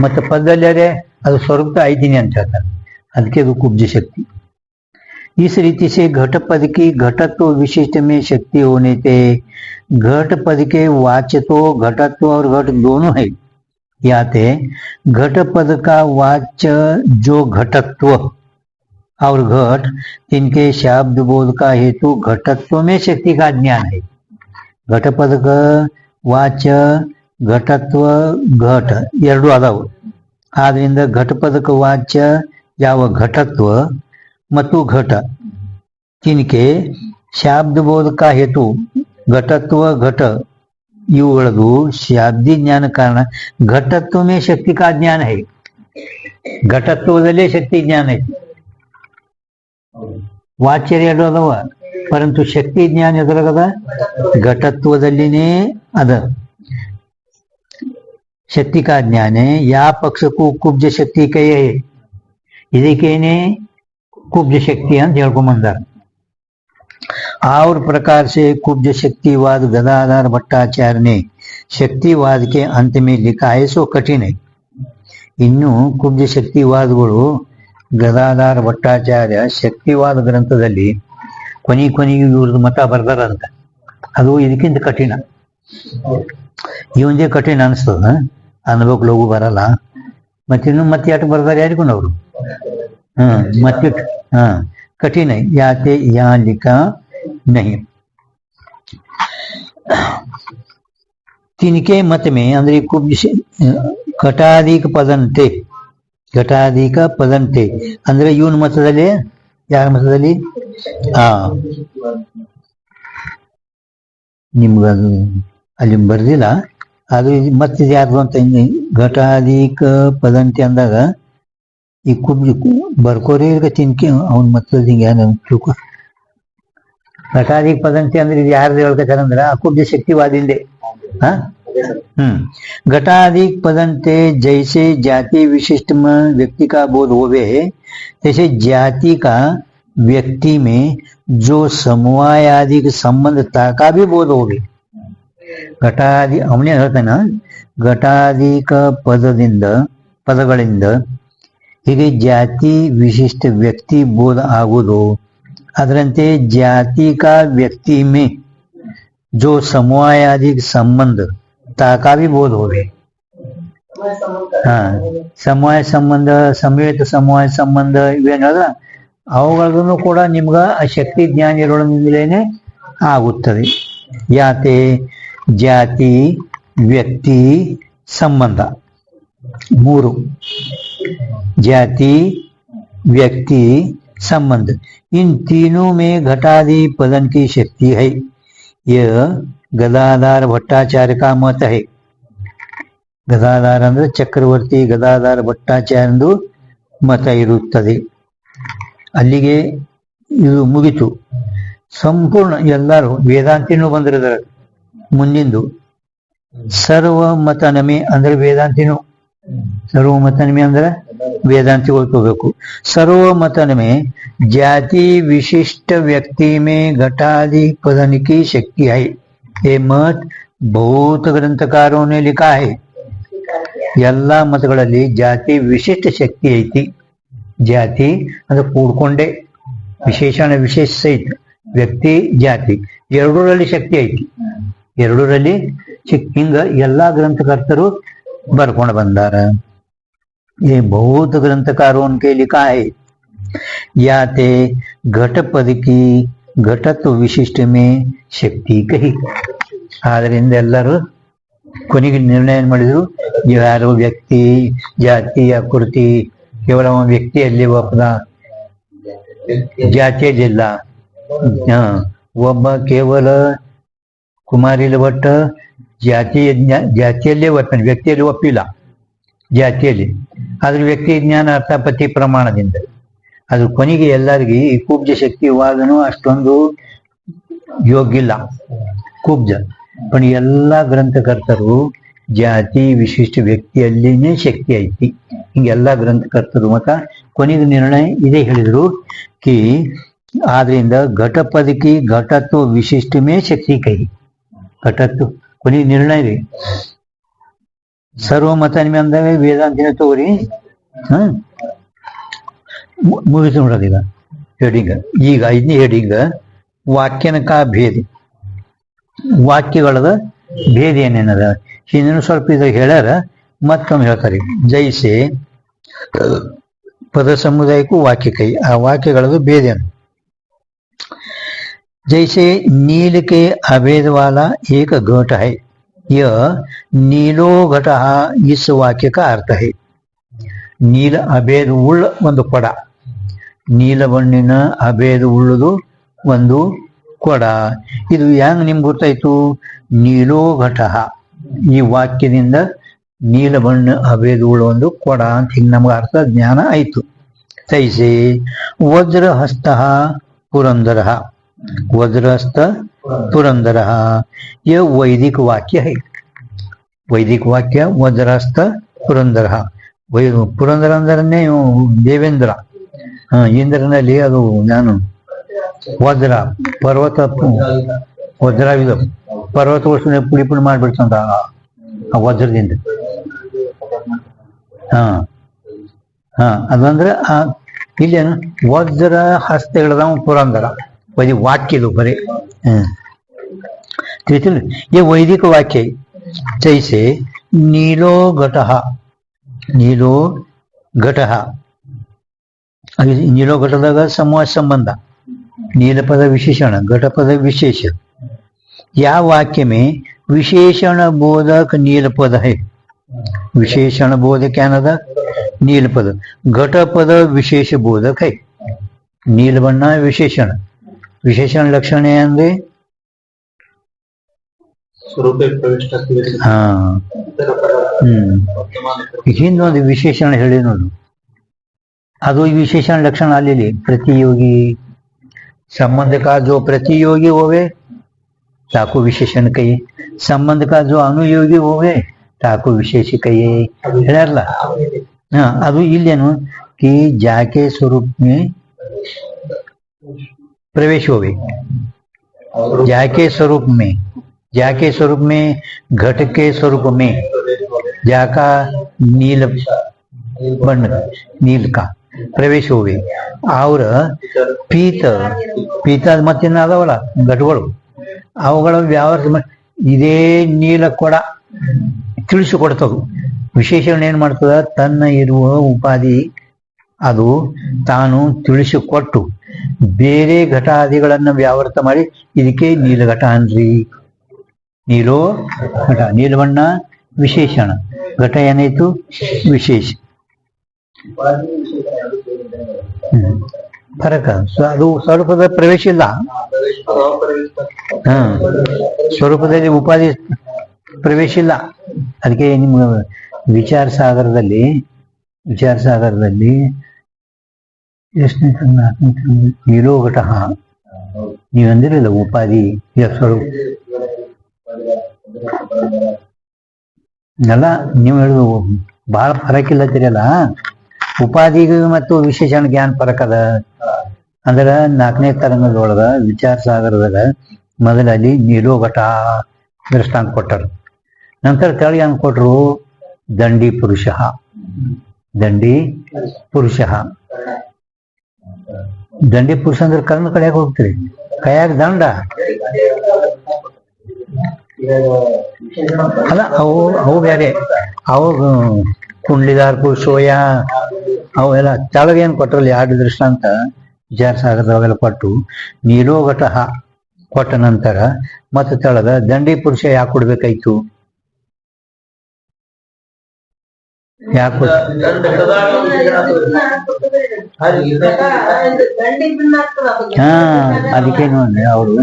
ಮತ್ತೆ ಪದಲ್ಲೇ ಅದು ಸ್ವರೂಪ ಐತೀನಿ ಅಂತ ಹೇಳ್ತಾರೆ ಅದಕ್ಕೆ ಅದು ಕುಬ್ಜ ಶಕ್ತಿ इस रीति से घट पद की घटत्व विशिष्ट में शक्ति होने से घट पद के वाच्य तो घटत्व और घट दोनों है याते घट पद का वाच्य जो घटत्व और घट इनके शब्द बोध का हेतु घटत्व में शक्ति का ज्ञान है घट पद का वाच्य घटत्व घट ಎರಡು ಅದಾವು ಆದ್ರಿಂದ घट पद का वाच्य ಯಾವ घटत्व ಮತ್ತು ಘಟ ತಿನ್ಕೆ ಶಾಬ್ದ ಬೋಧ का हेतु घटत्व घट ಇವುಗಳದು ಶಾಬ್ದಿ ಜ್ಞಾನ ಕಾರಣ घटत्व में शक्ति का ज्ञान है घटत्वದಲ್ಲೇ ಶಕ್ತಿ ಜ್ಞಾನ ಐತಿ ವಾಚ್ಯ ಎರಡು ಅದಾವ ಪರಂತು ಶಕ್ತಿ ಜ್ಞಾನ ಎದುರಾಗದ घटत्वದಲ್ಲಿನೇ ಅದ शक्ति का ज्ञान है या पक्ष को कुब्ज शक्ति कहे ಇದಕ್ಕೇನೆ कुब्ज शक्ति ಅಂತ ಹೇಳ್ಕೊಂಬಂದಾರ और प्रकार से कुब्ज शक्तिवाद गदाधर भट्टाचार्य ने शक्तिवाद के अंत में लिखा है सो कठिन है ಇನ್ನು ಕುಬ್ಜ ಶಕ್ತಿವಾದಗಳು ಗದಾಧರ ಭಟ್ಟಾಚಾರ್ಯ ಶಕ್ತಿವಾದ ಗ್ರಂಥದಲ್ಲಿ ಕೊನೆಗೆ ಇವ್ರದ್ದು ಮತ ಬರ್ದಾರಂತ ಅದು ಇದಕ್ಕಿಂತ ಕಠಿಣ ಇವಂದೇ ಕಠಿಣ ಅನಿಸ್ತದ ಅನ್ಬೇಕು ಲಘು ಬರಲ್ಲ ಮತ್ತಿನ್ನು ಮತ್ತೆ ಯಾಕೆ ಬರ್ದಾರೆ ಯಾರಿಗೂ ಅವರು ಮತ್ತೆ कठिन है याते यहाँ लिखा नहीं तिनके मत में अंदर कुब्ज घटाधिक पदंते ಅಂದ್ರೆ ಇವನ ಮತದಲ್ಲಿ ಯಾರ ಮತದಲ್ಲಿ ಹಾ ನಿಮ್ಗದು ಅಲ್ಲಿ ಬರ್ದಿಲ್ಲ ಅದು ಮತ್ತೆ ಯಾರ್ದು ಅಂತ ಘಟಾಧಿಕ ಪದಂತಿ ಅಂದಾಗ ಈ ಬರ್ಕೋರಿ ತಿನ್ಕಿ ಅವ್ನ ಮತ್ತದ ಹಿಂಗೆ ತಿಳ್ಕೊ. ಘಟಾಧಿಕ ಪದಂತಿ ಅಂದ್ರೆ ಇದು ಯಾರ್ದು ಹೇಳ್ಬೇಕಾರಂದ್ರ ಆ ಕುಬ್ಜ ಶಕ್ತಿವಾದಿಂದೆ. हाँ घटाधिक पदंते जैसे जाति विशिष्ट में व्यक्ति का बोध होवे जैसे जाति का व्यक्ति में जो समवाय आदि संबंधता का भी बोध होवे. घटादि हमने ಹೇಳ್ತಾನ ಘಟಾಧಿಕ ಪದಗಳಿಂದ ಹೀಗೆ ಜಾತಿ ವಿಶಿಷ್ಟ ವ್ಯಕ್ತಿ ಬೋಧ ಆಗುವುದು. ಅದರಂತೆ ಜಾತಿ का व्यक्ति में जो समवाय आदि संबंध ताका भी बोध हो गए. हाँ ಸಮವಾಯ ಸಂಬಂಧ ಸಂವೇತ ಸಮವಾಯ ಸಂಬಂಧ ಇವೇನಲ್ಲ ಅವುಗಳನ್ನು ಕೂಡ ನಿಮ್ಗ ಆ ಶಕ್ತಿ ಜ್ಞಾನ ಇರೋದ್ರಿಂದಲೇ ಆಗುತ್ತದೆ. ಯಾತೆ ಜಾತಿ ವ್ಯಕ್ತಿ ಸಂಬಂಧ ಮೂರು जाति व्यक्ति संबंध इन तीनों में घटादि पदन की शक्ति है. यह गदाधार भट्टाचार्य का मत है. ಗದಾಧಾರ ಅಂದ್ರೆ ಚಕ್ರವರ್ತಿ ಗದಾಧಾರ ಭಟ್ಟಾಚಾರ್ಯಂದು ಮತ ಇರುತ್ತದೆ. ಅಲ್ಲಿಗೆ ಇದು ಮುಗಿತು. ಸಂಪೂರ್ಣ ಎಲ್ಲರೂ ವೇದಾಂತಿನೂ ಬಂದಿರೋದ್ರ ಮುಂದಿಂದು ಸರ್ವಮತನಮೆ ಅಂದ್ರೆ ವೇದಾಂತಿನೂ ಸರ್ವಮತನಮೆ ಅಂದ್ರೆ वेदांतिगोल तोगಬೇಕು. सर्वमतन में जाति विशिष्ट व्यक्ति में घटादि पदन की शक्ति है. ये मत बहुत ग्रंथकारों ने लिखा है. ಎಲ್ಲ ಮತಗಳಲ್ಲಿ ಜಾತಿ ವಿಶಿಷ್ಟ ಶಕ್ತಿ ಐತಿ. ಜಾತಿ ಅಂದ್ರೆ ಕೂಡ್ಕೊಂಡೆ ವಿಶೇಷಣ ವಿಶೇಷ ಸಹಿತ ವ್ಯಕ್ತಿ ಜಾತಿ ಎರಡರಲ್ಲಿ ಶಕ್ತಿ ಐತಿ. ಎರಡರಲ್ಲಿ ಹಿಂಗ ಎಲ್ಲಾ ಗ್ರಂಥಕರ್ತರು ಬರ್ಕೊಂಡು ಬಂದಾರ. ये बहुत ग्रंथकारों के लिखा है. याते घट पद की घटत्व विशिष्ट में शक्ति कही. ಆದ್ರಿಂದ ಎಲ್ಲರೂ ಕೊನೆಗೆ ನಿರ್ಣಯ ಮಾಡಿದ್ರು ಯಾರು ವ್ಯಕ್ತಿ ಜಾತಿ ಆಕೃತಿ ಕೇವಲ ವ್ಯಕ್ತಿಯಲ್ಲಿ ಒಬ್ಬ ಜಾತಿಯಲ್ಲಿಲ್ಲ. ಒಬ್ಬ ಕೇವಲ ಕುಮಾರಿಲ ಭಟ್ಟ ಜಾತಿಯಲ್ಲೇ ಒಪ್ಪಾನೆ ವ್ಯಕ್ತಿಯಲ್ಲಿ ಒಪ್ಪಿಲ್ಲ. ಜಾತಿಯಲ್ಲಿ ಆದ್ರೆ ವ್ಯಕ್ತಿ ಜ್ಞಾನ ಅರ್ಥಾಪತ್ತಿ ಪ್ರಮಾಣದಿಂದ ಅದು ಕೊನೆಗೆ ಎಲ್ಲರಿಗೂ ಈ ಕುಬ್ಜ ಶಕ್ತಿ ವಾದನೂ ಅಷ್ಟೊಂದು ಯೋಗ್ಯ ಇಲ್ಲ. ಕುಬ್ಜ पण ಎಲ್ಲ ಗ್ರಂಥಕರ್ತರು ಜಾತಿ ವಿಶಿಷ್ಟ ವ್ಯಕ್ತಿಯಲ್ಲಿನೇ ಶಕ್ತಿ ಐತಿ. ಹಿಂಗೆಲ್ಲ ಗ್ರಂಥಕರ್ತರು ಮತ ಕೊನೆಗೆ ನಿರ್ಣಯ ಇದೇ ಹೇಳಿದ್ರು ಕಿ ಆದ್ರಿಂದ ಘಟಪದಕಿ ಘಟತ್ವ ವಿಶಿಷ್ಟ ಮೇ ಶಕ್ತಿ ಕೈ ಘಟತ್ವ ಕೊನೆಗೆ ನಿರ್ಣಯ ರೀ. ಸರ್ವಮತ ಅಂದಾಗ ವೇದಾಂತಿನ ತಗೋರಿ. ಮುಗಿತು ನೋಡೋದು ಈಗ ಹೆಡಿಂಗ್. ಈಗ ಐದನೇ ಹೆಡಿಂಗ್ ವಾಕ್ಯನ ಕಾ ಭೇದ. ವಾಕ್ಯಗಳದ ಭೇದ ಏನೇನದ ಹಿಂದಿನ ಸ್ವಲ್ಪ ಇದು ಹೇಳ್ಯಾರ ಮತ್ತೊಮ್ಮೆ ಹೇಳ್ತಾರೆ. ಜೈಸೆ ಪದ ಸಮುದಾಯಕ್ಕೂ ವಾಕ್ಯ ಕೈ ಆ ವಾಕ್ಯಗಳದು ಭೇದ ಏನು. जैसे नील के अभेद वाला एक घट है. यह नीलो घट इस वाक्य का अर्थ है. ನೀಲ ಅಭೇದ ಉಳ್ಳ ಒಂದು ಕೊಡ. ನೀಲ ಬಣ್ಣಿನ ಅಭೇದ ಉಳ್ಳದು ಒಂದು ಕೊಡ. ಇದು ಹೆಂಗ್ ನಿಮ್ಗೆ ಗೊತ್ತಾಯ್ತು? ನೀಲೋ ಘಟ ಈ ವಾಕ್ಯದಿಂದ ನೀಲ ಬಣ್ಣ ಅಭೇದ ಉಳ್ಳ ಒಂದು ಕೊಡ ಅಂತ ಹಿಂಗೆ ನಮ್ಗೆ ಅರ್ಥ ಜ್ಞಾನ ಆಯ್ತು. ತೈಸೆ ವಜ್ರಹಸ್ತ ಪುರಂದರ. वज्रहस्त पुरंदर यह वैदिक वाक्य है. वैदिक वाक्य वज्रहस्त पुरंदर. पुरंदर अंदरने देवेंद्र. ಇಂದ್ರನಲ್ಲಿ ಅದು ನಾನು ವಜ್ರ ಪರ್ವತ ವಜ್ರವಿದ ಪರ್ವತ ವರ್ಷ ಪುಡಿ ಪುಡಿ ಮಾಡ್ಬಿಡ್ತಂತ ಆ ವಜ್ರದಿಂದ. ಅದಂದ್ರೆ ಇಲ್ಲೇನು ವಜ್ರ ಹಸ್ತ ಹಿಡ್ದವ ಪುರಂದರ वैदिक वाक्य दो बरे. ये वैदिक वाक्य जैसे नीलो घटः. नीलो घटः नीलो घटದಾಗ समूह संबंध. नील पद विशेषण घट पद विशेष. या वाक्य में विशेषण बोधक नील पद है. विशेषण बोधक क्या नदा नील पद. घट पद विशेष बोधक है. ನೀಲಬಣ್ಣ ವಿಶೇಷಣ. ವಿಶೇಷಣ ಲಕ್ಷಣ ಅಂದ್ರೆ ಹಾ ಹಿಂದೊಂದು ವಿಶೇಷಣ ಹೇಳಿ ನೋಡು. ಅದು विशेषण लक्षण आलेले प्रतियोगी संबंध का जो प्रतियोगी होवे ताको विशेषण कहिए, संबंध का जो अनुयोगी होवे ताको विशेष कहिए ಹೇಳಲ್ಲ. ಅದು ಇಲ್ಲೇನು कि जाके स्वरूप में प्रवेश होवे, जाके स्वरूप में, जाके स्वरूप में घट के स्वरूप में जाका नील बಣ್ಣ नील का ಪ್ರವೇಶ ಹೋಗಿ ಅವ್ರ ಪೀತ ಮತ್ತಿನ್ನ ಅದಾವಲ್ಲ ಘಟಗಳು ಅವುಗಳ ವ್ಯವಹಾರ ಇದೇ ನೀಲ ಕೊಡ ತಿಳಿಸಿಕೊಡ್ತದು. ವಿಶೇಷಣ ಏನ್ ಮಾಡ್ತದ, ತನ್ನ ಇರುವ ಉಪಾಧಿ ಅದು ತಾನು ತಿಳಿಸಿಕೊಟ್ಟು ಬೇರೆ ಘಟಾದಿಗಳನ್ನ ವ್ಯಾವರ್ತ ಮಾಡಿ ಇದಕ್ಕೆ ನೀಲಘಟ ಅನ್ರಿ. ನೀಲೋ ಘಟ, ನೀಲಬಣ್ಣ ವಿಶೇಷಣ, ಘಟ ಏನಾಯ್ತು ವಿಶೇಷ. ಫರಕ ಅದು ಸ್ವರೂಪದ ಪ್ರವೇಶ ಇಲ್ಲ. ಸ್ವರೂಪದಲ್ಲಿ ಉಪಾಧಿ ಪ್ರವೇಶ ಇಲ್ಲ. ಅದಕ್ಕೆ ನಿಮ್ಮ ವಿಚಾರ ಸಾಗರದಲ್ಲಿ ಎಷ್ಟನೇ ನೀಲೋ ಘಟ ನೀವಂದಿರಲಿಲ್ಲ ಉಪಾಧಿ ಸ್ವರೂಪ ಎಲ್ಲ ನೀವು ಹೇಳುದು ಬಹಳ ಫರಕ್ ಇಲ್ಲತ್ತಿರಲ್ಲ. ಉಪಾಧಿಗೆ ಮತ್ತು ವಿಶೇಷಣ ಜ್ಞಾನ ಫರಕ್ ಅದ. ಅಂದ್ರ 4ನೇ ತರಂಗದೊಳಗ ವಿಚಾರ ಸಾಗರದಾಗ ಮೊದಲಲ್ಲಿ ನೀಲೋ ಘಟ ದೃಷ್ಟಾಂತ ಕೊಟ್ಟರು. ನಂತರ ತೆಳಗೆ ಏನ್ ಕೊಟ್ರು, ದಂಡಿ ಪುರುಷ, ದಂಡಿ ಪುರುಷ. ದಂಡಿ ಪುರುಷ ಅಂದ್ರೆ ಕರ್ಣ ಕಡೆಯಾಗ ಹೋಗ್ತೀರಿ, ಕೈಯಾಗ ದಂಡ ಅಲ್ಲ, ಅವು ಬೇರೆ. ಅವು ಕುಂಡ್ಲಿದಾರ್ ಪುರುಷೋಯ ಅವೆಲ್ಲ ತೆಳಗೆ ಏನ್ ಕೊಟ್ಟರಲ್ಲಿ 2 ದೃಷ್ಟಾಂತ ವಿಚಾರ ಸಾಗರದವಾಗೆಲ್ಲ ಕೊಟ್ಟು ನೀಲೋ ಘಟ ಕೊಟ್ಟ ನಂತರ ಮತ್ತೆ ತೆಳಗ ದಂಡಿ ಪುರುಷ ಯಾಕೆ ಕೊಡ್ಬೇಕಾಯ್ತು, ಯಾಕೆ ಅದಕ್ಕೇನು ಅಂದ್ರೆ ಅವರು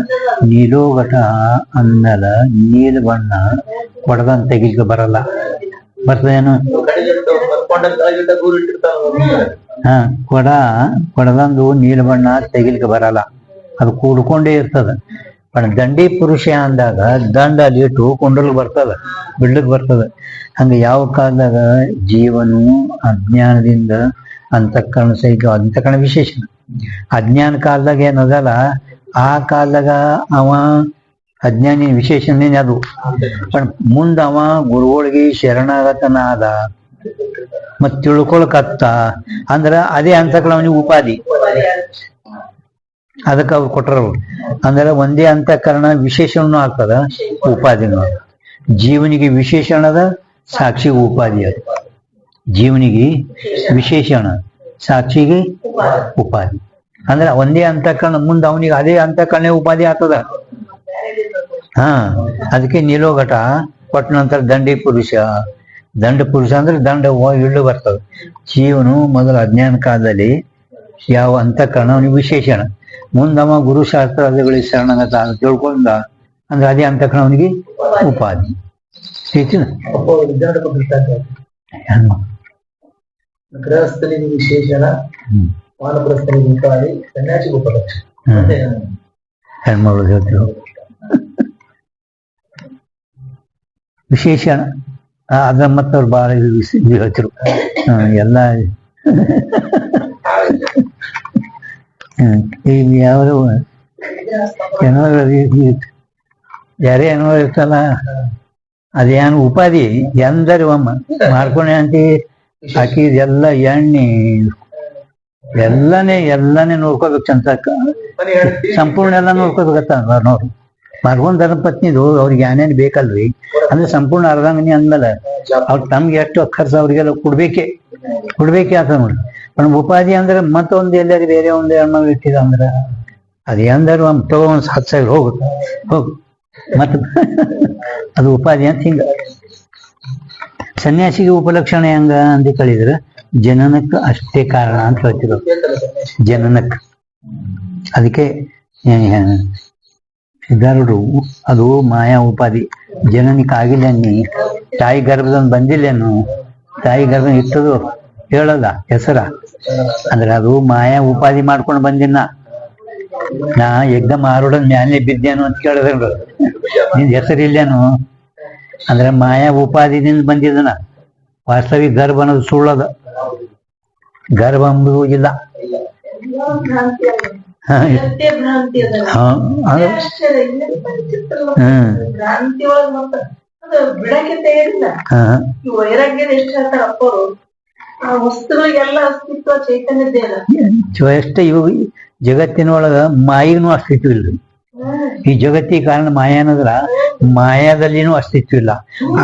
ನೀಲೋ ಘಟ ಅಂದಲ ನೀಲ ಬಣ್ಣ ಕೊಡದಂತ ತೆಗಿಲಿಕ್ಕೆ ಬರಲ್ಲ. ಬರ್ತದೇನು, ಕೊಡದಂದು ನೀಲ ಬಣ್ಣ ತೆಗಿಲಿಕ್ಕೆ ಬರಲ್ಲ, ಅದು ಕೂಡ್ಕೊಂಡೇ ಇರ್ತದ. ದಂಡಿ ಪುರುಷ ಅಂದಾಗ ದಂಡ ಅಲ್ಲಿ ಇಟ್ಟು ಕೊಂಡಲ್ ಬರ್ತದ, ಬಿಡ್ಲಿಕ್ ಬರ್ತದ. ಹಂಗ ಯಾವ ಕಾಲದಾಗ ಜೀವನು ಅಜ್ಞಾನದಿಂದ ಅಂತಃಕರಣ ಸಹಿತ, ಅಂತಃಕರಣ ವಿಶೇಷಣ ಅಜ್ಞಾನ ಕಾಲದಾಗ ಏನದಲ್ಲ, ಆ ಕಾಲದಾಗ ಅವ ಅಜ್ಞಾನಿ ವಿಶೇಷಣೇನೆ ಅದು. ಮುಂದ ಅವ ಗುರುಗಳಿಗೆ ಶರಣಾಗತನ ಆದ ಮತ್ ತಿಳ್ಕೊಳಕತ್ತ ಅಂದ್ರ ಅದೇ ಅಂತಃಕರಣ ಅವನಿಗೆ ಉಪಾಧಿ. ಅದಕ್ಕೆ ಅವ್ರು ಕೊಟ್ಟರು. ಅಂದ್ರೆ ಒಂದೇ ಅಂತಃಕರಣ ವಿಶೇಷಣನು ಆಗ್ತದ, ಉಪಾಧಿನೂ. ಜೀವನಿಗೆ ವಿಶೇಷಣದ ಸಾಕ್ಷಿ ಉಪಾಧಿ ಅದು. ಜೀವನಿಗೆ ವಿಶೇಷಣ, ಸಾಕ್ಷಿಗೆ ಉಪಾಧಿ. ಅಂದ್ರೆ ಒಂದೇ ಅಂತಃಕರಣ ಮುಂದೆ ಅವನಿಗೆ ಅದೇ ಅಂತಃಕರಣ ಉಪಾಧಿ ಆಗ್ತದ. ಅದಕ್ಕೆ ನೀಲೋ ಘಟ ಕೊಟ್ಟ ನಂತರ ದಂಡಿ ಪುರುಷ. ದಂಡ ಪುರುಷ ಅಂದ್ರೆ ದಂಡ ಇಳ್ಳು ಬರ್ತದೆ. ಜೀವನು ಮೊದಲು ಅಜ್ಞಾನ ಕಾಲದಲ್ಲಿ ಯಾವ ಅಂತಃಕರಣ ಅವನಿಗೆ ವಿಶೇಷಣ, ಮುಂದವ ಗುರುಶಾಸ್ತ್ರಗಳಿಗೆ ಶರಣಗತ ತಿಳ್ಕೊಂಡ ಅಂದ್ರೆ ಅದೇ ಅಂತಃಕರಣ ಅವನಿಗೆ ಉಪಾಧಿ. ಗೃಹಸ್ಥನಿಗೆ ವಿಶೇಷಣ, ವಾನಪ್ರಸ್ಥನಿಗೆ ಉಪಾಧಿ, ಸನ್ಯಾಸಿಗೆ ಉಪಲಕ್ಷ. ಹೆಣ್ಮಗಳು ಹೇಳ್ತಿರು ವಿಶೇಷಣ. ಅದ ಮತ್ತ ಅವ್ರು ಬಹಳ ಹೇಳ್ತಿರು ಎಲ್ಲ. ಈಗ ಯಾರು ಯಾರೇ ಏನೋ ಇರ್ತಲ್ಲ, ಅದೇನು ಉಪಾಧಿ ಎಂದರೆ ಒಮ್ಮ ಮಾಡ್ಕೊಂಡೆ ಅಂತಿ ಹಾಕಿದ ಎಲ್ಲ ಎಣ್ಣೆ ಎಲ್ಲಾನೇ ನೋಡ್ಕೋಬೇಕಂತ, ಸಂಪೂರ್ಣ ಎಲ್ಲ ನೋಡ್ಕೋಬೇಕತ್ತ ನೋಡ್ರಿ. ಮರ್ಗೊಂದ್ ಧರ್ಮಪತ್ನಿದು ಅವ್ರಿಗೆ ಏನೇನು ಬೇಕಲ್ರಿ, ಅಂದ್ರೆ ಸಂಪೂರ್ಣ ಅರ್ಧಂಗನಿ ಅಂದ್ಮೇಲೆ ಅವ್ರು ತಮ್ಗೆ ಎಷ್ಟು ಖರ್ಚು ಅವ್ರಿಗೆಲ್ಲ ಕೊಡ್ಬೇಕೇ ಆತ ನೋಡಿ. ಉಪಾಧಿ ಅಂದ್ರೆ ಮತ್ತೊಂದು ಎಲ್ಲಾರು ಬೇರೆ ಒಂದು ಹೆಣ್ಣು ಇಟ್ಟಿದ ಅಂದ್ರೆ ಅದು ಎಂದರು ತಗೋ ಒಂದು 10,000 ಹೋಗು ಮತ್ತ ಅದು ಉಪಾಧಿ ಅಂತ ಹಿಂಗ. ಸನ್ಯಾಸಿಗೆ ಉಪಲಕ್ಷಣ ಹೆಂಗ ಅಂತ ಕೇಳಿದ್ರೆ ಜನನಕ್ಕೆ ಅಷ್ಟೇ ಕಾರಣ ಅಂತ ಹೇಳ್ತಿರೋ. ಜನನಕ್ಕೆ ಅದಕ್ಕೆ ಸಿದ್ಧಾರೂಢರು ಅದು ಮಾಯಾ ಉಪಾಧಿ ಜನನಿಕ್ ಆಗಿಲ್ಲ ನೀ ತಾಯಿ ಗರ್ಭದಲ್ಲಿ ಬಂದಿಲ್ಲೇನು ತಾಯಿ ಗರ್ಭ ಇಟ್ಟದು ಹೇಳದ ಹೆಸರ ಅಂದ್ರೆ ಅದು ಮಾಯಾ ಉಪಾಧಿ ಮಾಡ್ಕೊಂಡು ಬಂದಿನ ನಾ ಎಕ್ದಮ್ ಆರೋಡನ್ ಮ್ಯಾಲೆ ಬಿದ್ದೇನು ಅಂತ ಕೇಳಿದ್ರು ನಿನ್ ಹೆಸರಿಲ್ಲೇನು ಅಂದ್ರೆ ಮಾಯಾ ಉಪಾಧಿದಿಂದ ಬಂದಿದ್ದನ ವಾಸ್ತವಿಕ ಗರ್ಭ ಅನ್ನೋದು ಸುಳ್ಳದ ಗರ್ಭ ಅಂಬುದು ಇಲ್ಲ ಎಷ್ಟ ಇವಾಗ ಜಗತ್ತಿನೊಳಗ ಮಾಯಿಗೂ ಅಸ್ತಿತ್ವ ಇಲ್ಲ ಈ ಜಗತ್ತಿಗೆ ಕಾರಣ ಮಾಯ ಅನ್ನೋದ್ರ ಮಾಯಾದಲ್ಲಿನೂ ಅಸ್ತಿತ್ವ ಇಲ್ಲ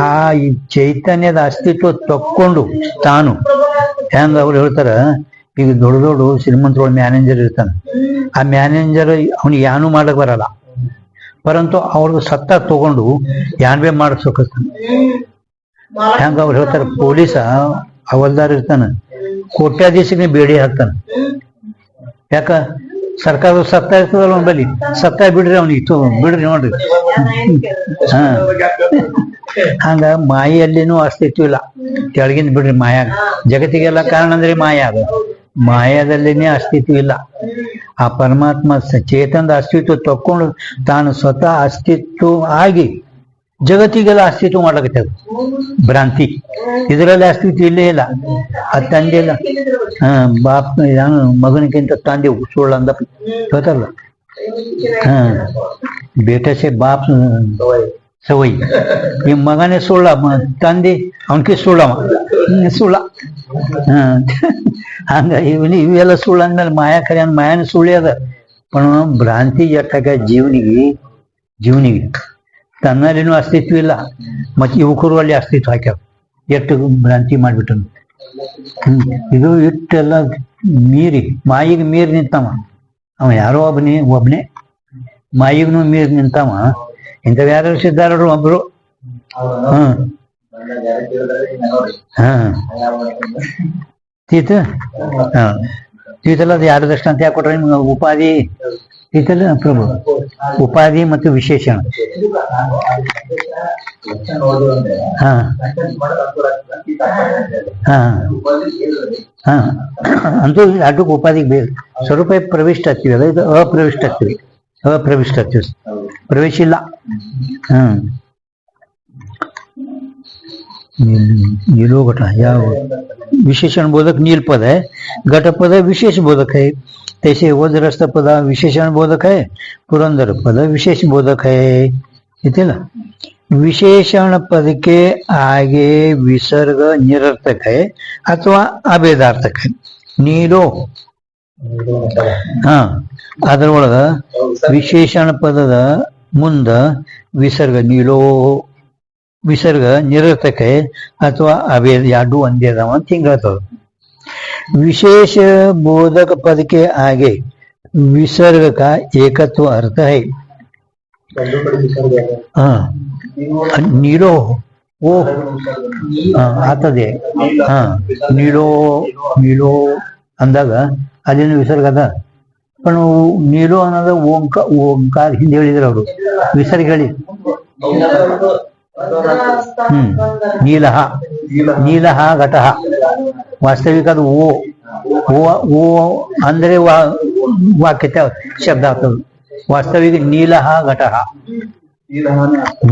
ಆ ಈ ಚೈತನ್ಯದ ಅಸ್ತಿತ್ವ ತಕ್ಕೊಂಡು ತಾನು ಹೆಂಗ ಅವ್ರು ಹೇಳ್ತಾರ ಈಗ ದೊಡ್ಡ ದೊಡ್ಡ ಶ್ರೀಮಂತರೊಳ ಮ್ಯಾನೇಜರ್ ಇರ್ತಾನೆ ಆ ಮ್ಯಾನೇಜರ್ ಅವ್ನಿಗೆ ಯಾನು ಮಾಡಕ್ ಬರಲ್ಲ ಪರಂತು ಅವ್ರಿಗೆ ಸತ್ತ ತಗೊಂಡು ಯಾನ್ ಬೇ ಮಾಡಿಸ್ಬೇಕಂತಾನೆ ಹೆಂಗ ಅವ್ರು ಹೇಳ್ತಾರ ಪೊಲೀಸ ಹವಲ್ದಾರ್ ಇರ್ತಾನ ಕೋಟ್ಯಾಧೀಶನೇ ಬೇಡಿ ಹಾಕ್ತಾನ ಯಾಕ ಸರ್ಕಾರದ ಸತ್ತ ಇರ್ತದಲ್ಲ ಅವ್ನ ಬಳಿ ಸತ್ತ ಬಿಡ್ರಿ ಅವ್ನಿಗೆ ಬಿಡ್ರಿ ನೋಡ್ರಿ ಹಾ ಹಂಗ ಮಾಯೆಯಲ್ಲಿನೂ ಅಸ್ತಿತ್ವ ಇಲ್ಲ ಕೆಳಗಿಂದ ಬಿಡ್ರಿ ಮಾಯಾ ಜಗತ್ತಿಗೆಲ್ಲ ಕಾರಣ ಅಂದ್ರೆ ಮಾಯಾ ಅದು ಮಾಯಾದಲ್ಲಿನೇ ಅಸ್ತಿತ್ವ ಇಲ್ಲ ಆ ಪರಮಾತ್ಮ ಚೇತನದ ಅಸ್ತಿತ್ವ ತಕ್ಕೊಂಡು ತಾನು ಸ್ವತಃ ಅಸ್ತಿತ್ವ ಆಗಿ ಜಗತ್ತಿಗೆಲ್ಲ ಅಸ್ತಿತ್ವ ಮಾಡ್ಲಕತ್ತೆ ಅದು ಭ್ರಾಂತಿ ಇದರಲ್ಲಿ ಅಸ್ತಿತ್ವ ಇಲ್ಲೇ ಇಲ್ಲ ಅದು ತಂದೆ ಇಲ್ಲ ಬಾಪ್ ನಾನು ಮಗನಿಗಿಂತ ತಂದೆ ಸುಳ್ಳು ಅಂದ ಗೊತ್ತಲ್ಲ ಬೇಟೆ ಬಾಪ್ ಸವೈ ಈ ಮಗನೇ ಸುಳ್ಳ ತಂದೆ ಅವನಿಗೆ ಸುಳ್ಳವ ಸುಳ್ಳ ಹಂಗ ಇವೆಲ್ಲ ಸುಳ್ಳು ಅಂದ್ಮೇಲೆ ಮಾಯಾ ಕರೆ ಅಂದ್ ಮಾಯಾನ ಸುಳ್ಳಿ ಅದ ಭ್ರಾಂತಿ ಎಟ್ಟಾಗ ಜೀವನಿಗೆ ತನ್ನಲ್ಲಿನೂ ಅಸ್ತಿತ್ವ ಇಲ್ಲ ಮತ್ತೆ ಯುವಕರು ಅಲ್ಲಿ ಅಸ್ತಿತ್ವ ಹಾಕ್ಯಾವ ಎಷ್ಟು ಭ್ರಾಂತಿ ಮಾಡ್ಬಿಟ್ಟು ಇದು ಇಟ್ಟೆಲ್ಲ ಮೀರಿ ಮಾಯಿಗೆ ಮೀರಿ ನಿಂತವ ಅವ ಯಾರೋ ಒಬ್ಬನೇ ಮಾಯಿಗೂ ಮೀರಿ ನಿಂತವ ಇಂಥವ್ ಯಾರು ಸಿದ್ಧಾರೂಢರು ಒಬ್ರು ತೀತ ತೀತಲ್ಲ ಅದು ಯಾರು ದರ್ಶನ ಅಂತ ಯಾಕೆ ಕೊಟ್ರೆ ನಿಮ್ಗೆ ಉಪಾಧಿ ತೀತಲ್ಲ ಪ್ರಭು ಉಪಾಧಿ ಮತ್ತು ವಿಶೇಷಣ ಹಾ ಹಾ ಹಾ ಅಂತೂ ಅಡ್ಡಕ್ಕೆ ಉಪಾಧಿಗೆ ಬೇರೆ ಸ್ವರೂಪ ಪ್ರವಿಷ್ಟ ಆಗ್ತೀವಿ ಅದ ಇದು ಅಪ್ರವಿಷ್ಟ ಆಗ್ತೀವಿ ಪ್ರವೇಶ ಇಲ್ಲ नीलो घट या विशेषण बोधक नील पद है, घट पद विशेष बोधक है, तैसे वज्रस्थ पद विशेषण बोधक है, पुरंदर पद विशेष बोधक है। इतना विशेषण पद के आगे विसर्ग निरर्थक है अथवा अभेदार्थक है। नीलो हाँ ಅದರೊಳಗ ವಿಶೇಷಣ ಪದದ ಮುಂದ ವಿಸರ್ಗ ನೀಲೋ विसर्ग निरर्थक है अथवा अभेद याडू ಒಂದೇ ಅದಾವ ಅಂತ ಹಿಂಗ ಹೇಳ್ತದ। विशेष बोधक पद के आगे विसर्ग का एकत्व अर्थ है। हाँ नीलो वो आतदे हाँ नीलो नीलो अंದಾಗ ಅದೇನು ವಿಸರ್ಗ ಅದ पण ನೀಲೋ ಅನ್ನೋದು ಓಂಕಾರ ಹಿಂದೆ ಹೇಳಿದ್ರು ಅವರು ವಿಸರ್ಗ ಹೇಳಿ ನೀಲಹ ನೀಲಹ ಘಟಃ ವಾಸ್ತವಿಕ ಅದು ಓ ಅಂದ್ರೆ ವಾಕ್ಯತೆ ಶಬ್ದ ಆಗ್ತದೆ। ವಾಸ್ತವಿಕ ನೀಲಹ ಘಟಃ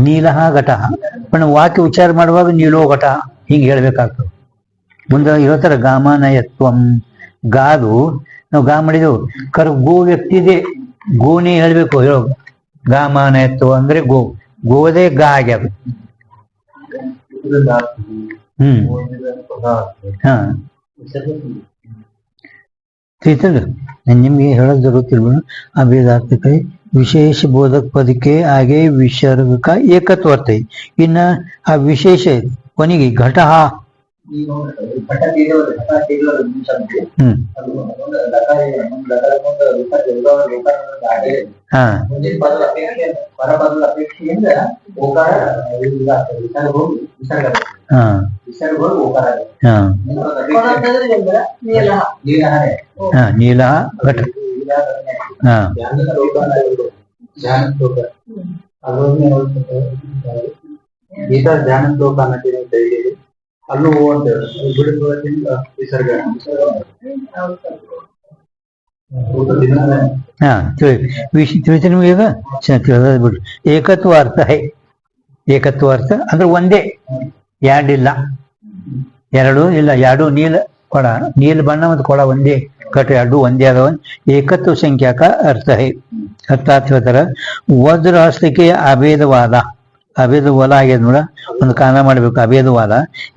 ನೀಲಹ ಘಟಃ पण ವಾಕ್ಯ ಉಚ್ಚಾರ ಮಾಡುವಾಗ ನೀಲೋ ಘಟ ಹಿಂಗೆ ಹೇಳ್ಬೇಕಾಗ್ತದೆ। ಮುಂದೆ ಹೇಳ್ತಾರೆ ಗಾಮಾನಯತ್ವಂ ಗಾದು ನಾವು ಗಾ ಮಾಡಿದೆವು ಕರ್ ಗೋ ವ್ಯಕ್ತಿ ಇದೆ ಗೋನೇ ಹೇಳ್ಬೇಕು ಹೇಳೋ ಗಾಮಾನಯತ್ವ ಅಂದ್ರೆ ಗೋ ಗೋದೇ ಗಾ ಆಗ್ಯಾವ। ಹಾ ತಿಳಿತದ ನಿಮ್ಗೆ ಹೇಳೋದು ಜರುತ್ತಿಲ್ವ अभेदार्थक है। विशेष बोधक पद के आगे विसर्ग का एकत्व अर्थ है। इन आ विशेष कोनिगे घट हा नीला घट ಹಾ ಧ್ಯಾನ ಶ್ಲೋಕ ಧ್ಯಾನ ಶ್ಲೋಕ ಅದೊಂದು ಗೀತಾ ಧ್ಯಾನ ಶ್ಲೋಕ ಅನ್ನೋದು ಅಂತ ಹೇಳಿ ಅಲ್ಲೂ ಅಂತ ಬಿಡುವುದರಿಂದ ವಿಸರ್ಗ ಹಾ ತಿಳಿಸಿ ನಿಮ್ಗೆ ಈಗ ಬಿಡ್ರಿ. ಏಕತ್ವ ಅರ್ಥ ಹೈ, ಏಕತ್ವ ಅರ್ಥ ಅಂದ್ರೆ ಒಂದೇ, ಎರಡಿಲ್ಲ, ಎರಡು ಇಲ್ಲ, ಎರಡು ನೀಲ ಕೊಡ, ನೀಲ ಬಣ್ಣ ಮತ್ತು ಕೊಡ ಒಂದೇ ಕಟ್ಟು, ಎರಡು ಒಂದೇ ಆದವ. ಏಕತ್ವ ಸಂಖ್ಯಾಕ ಅರ್ಥ ಹೈ, ಅರ್ಥಾತ್ ಹೇಳ್ತಾರ ವಜ್ರಹಸ್ತಕ್ಕೆ ಅಭೇದವಾದ, ಅಭೇದವಾದ ಆಗ್ಯದ ನೋಡ, ಒಂದು ಕಾರಣ ಮಾಡ್ಬೇಕು. ಅಭೇದವಾದ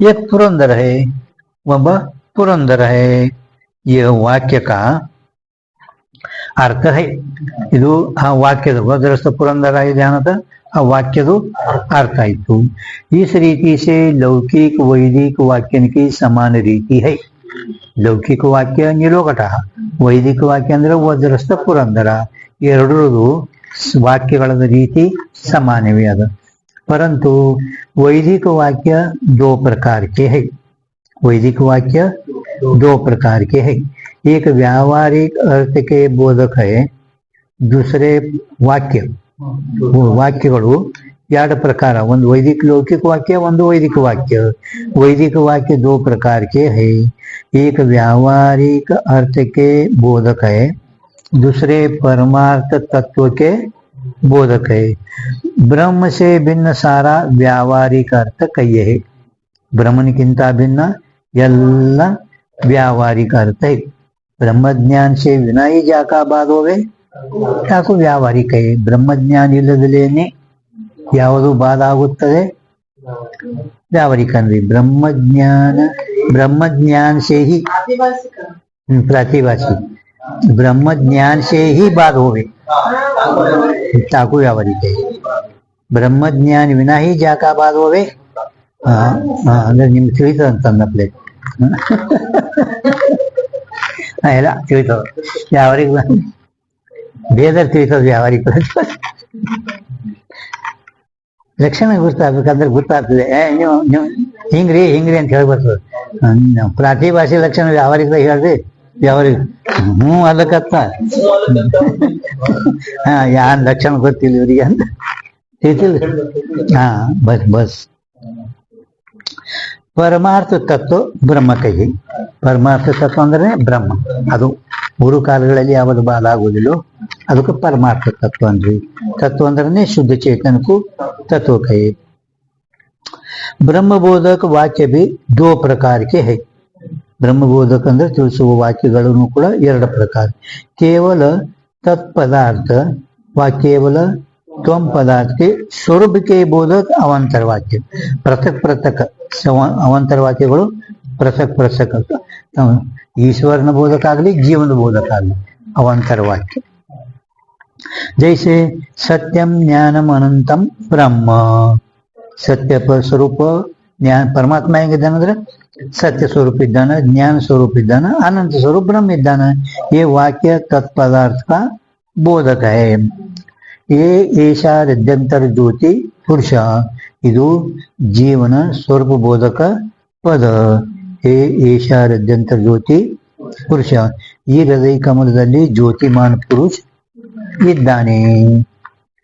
ಏಕ್ ಪುರಂದರ ಹೇ, ಒಬ್ಬ ಪುರಂದರ ಹೇ, ಈ ವಾಕ್ಯಕ ಅರ್ಥ ಹೈ. ಇದು ಆ ವಾಕ್ಯದ ವಜ್ರಸ್ಥ ಪುರಂದರ ಇದೆ ಅನ್ನೋದ ಆ ವಾಕ್ಯದು अर्थ आयतु. इस रीति से लौकिक वैदिक वाक्य की समान रीति है. लौकिक वाक्य निलोकಟ, ವೈದಿಕ ವಾಕ್ಯ ಅಂದ್ರೆ ವಜ್ರಸ್ಥ ಪುರಂದರ, ಎರಡರದು ವಾಕ್ಯಗಳ ರೀತಿ ಸಮಾನವೇ ಅದ. परंतु वैदिक वाक्य दो प्रकार के है. वैदिक वाक्य दो प्रकार के है. एक व्यावहारिक अर्थ के बोधक है, दूसरे वाक्य ವಾಕ್ಯಗಳು ಎರಡು ಪ್ರಕಾರ, ಒಂದು वैदिक लौकिक वाक्य, ಒಂದು वैदिक वाक्य. वैदिक वाक्य दो प्रकार के है. एक व्यावहारिक अर्थ के बोधक है, दूसरे परमार्थ तत्व के बोधक है. ब्रह्म से भिन्न सारा व्यावहारिक अर्थ कहिए है. ब्रह्मनिಗಿಂತ भिन्न ಎಲ್ಲ व्यावहारिक अर्थ है. ब्रह्म ज्ञान से विना ही जाका बाद होवे ताकू व्यावहारिक है. ಬ್ರಹ್ಮಜ್ಞಾನ ಇಲ್ಲದಲೇನೆ ಯಾವುದು ಬಾಧ ಆಗುತ್ತದೆ, ವ್ಯಾವಹಾರಿಕ ಅಂದ್ರೆ ब्रह्मज्ञान से ही प्रातिभाषिक, ब्रह्मज्ञान से ही बाद होवे ताकू व्यावहारिक है. ಬ್ರಹ್ಮಜ್ಞಾನ ವಿನಾ ही जाका बाद होवे ಅಂದ್ರೆ ನಿಮ್ಗೆ ತಿಳಿತದ ಅಂತಂದಪ್ಲೆ ಎಲ್ಲ ತಿಳಿತದ. ವ್ಯಾವಹಾರಿಕ ಬೇದರ್ ತಿಳಿತದ, ವ್ಯಾವಹಾರಿಕ ಲಕ್ಷಣ ಗೊತ್ತಾಗಬೇಕಂದ್ರೆ ಗೊತ್ತಾಗ್ತದೆ. ನೀವು ಹಿಂಗ್ರಿ ಹಿಂಗ್ರಿ ಅಂತ ಹೇಳ್ಬಾರ್ದು. ಪ್ರಾತಿಭಾಷೆ ಲಕ್ಷಣ ವ್ಯಾವಹಾರಿಕದಾಗ ಹೇಳ್ರಿ, ವ್ಯಾವಹಾರಿಕ ಅಲ್ಲಕತ್ತ ಯಾನ್ ಲಕ್ಷಣ ಗೊತ್ತಿಲ್ಲ ಇವರಿಗೆ ಅಂತ ತಿಳಿತಿಲ್ಲ. ಬಸ್ ಬಸ್ ಪರಮಾರ್ಥ ತತ್ವ ಬ್ರಹ್ಮ ಕೈ. ಪರಮಾರ್ಥ ತತ್ವ ಅಂದ್ರೆ ಬ್ರಹ್ಮ, ಅದು ಮೂರು ಕಾಲಗಳಲ್ಲಿ ಯಾವುದು ಬಾಧ ಆಗುವುದಿಲ್ಲ, ಅದಕ್ಕೆ ಪರಮಾರ್ಥ ತತ್ವ ಅಂದ್ರಿ. तत्व अंदर शुद्ध चेतन को तत्व कहे. ब्रह्मबोधक वाक्य भी दो प्रकार के है. ब्रह्मबोधक अंदर ತಿಳಿಸುವ ವಾಕ್ಯಗಳನ್ನು ಕೂಡ ಎರಡು ಪ್ರಕಾರ. केवल तत्पदार्थ व केवल त्वम पदार्थ के स्वरूप के बोधक अवांतर वाक्य. पृथक पृथक अवांतर वाक्यಗಳು पृथक पृथक ईश्वरನ ಬೋಧಕ ಆಗಲಿ ಜೀವನ ಬೋಧಕ ಆಗಲಿ अवांतर वाक्य. जैसे सत्यम ज्ञानम अनंतम ब्रह्म. सत्य स्वरूप ज्ञान परमात्मा ಹೇಗಿದ್ದಾನೆ ಅಂದ್ರೆ सत्य स्वरूप इದ್ದಾನೆ, ज्ञान स्वरूप इದ್ದಾನೆ, अनंत स्वरूप ब्रह्म इದ್ದಾನೆ. ये वाक्य तत्पदार्थ का बोधक है. ये ऐसा हृदयंतर ज्योति पुरुष, ಇದು ಜೀವನ ಸ್ವರೂಪ ಬೋಧಕ ಪದ. ಏ ಏಷ ಹೃದಯಂತರ ಜ್ಯೋತಿ ಪುರುಷ, ಈ ಹೃದಯ ಕಮಲದಲ್ಲಿ ಜ್ಯೋತಿಮಾನ್ ಪುರುಷ ಇದ್ದಾನೆ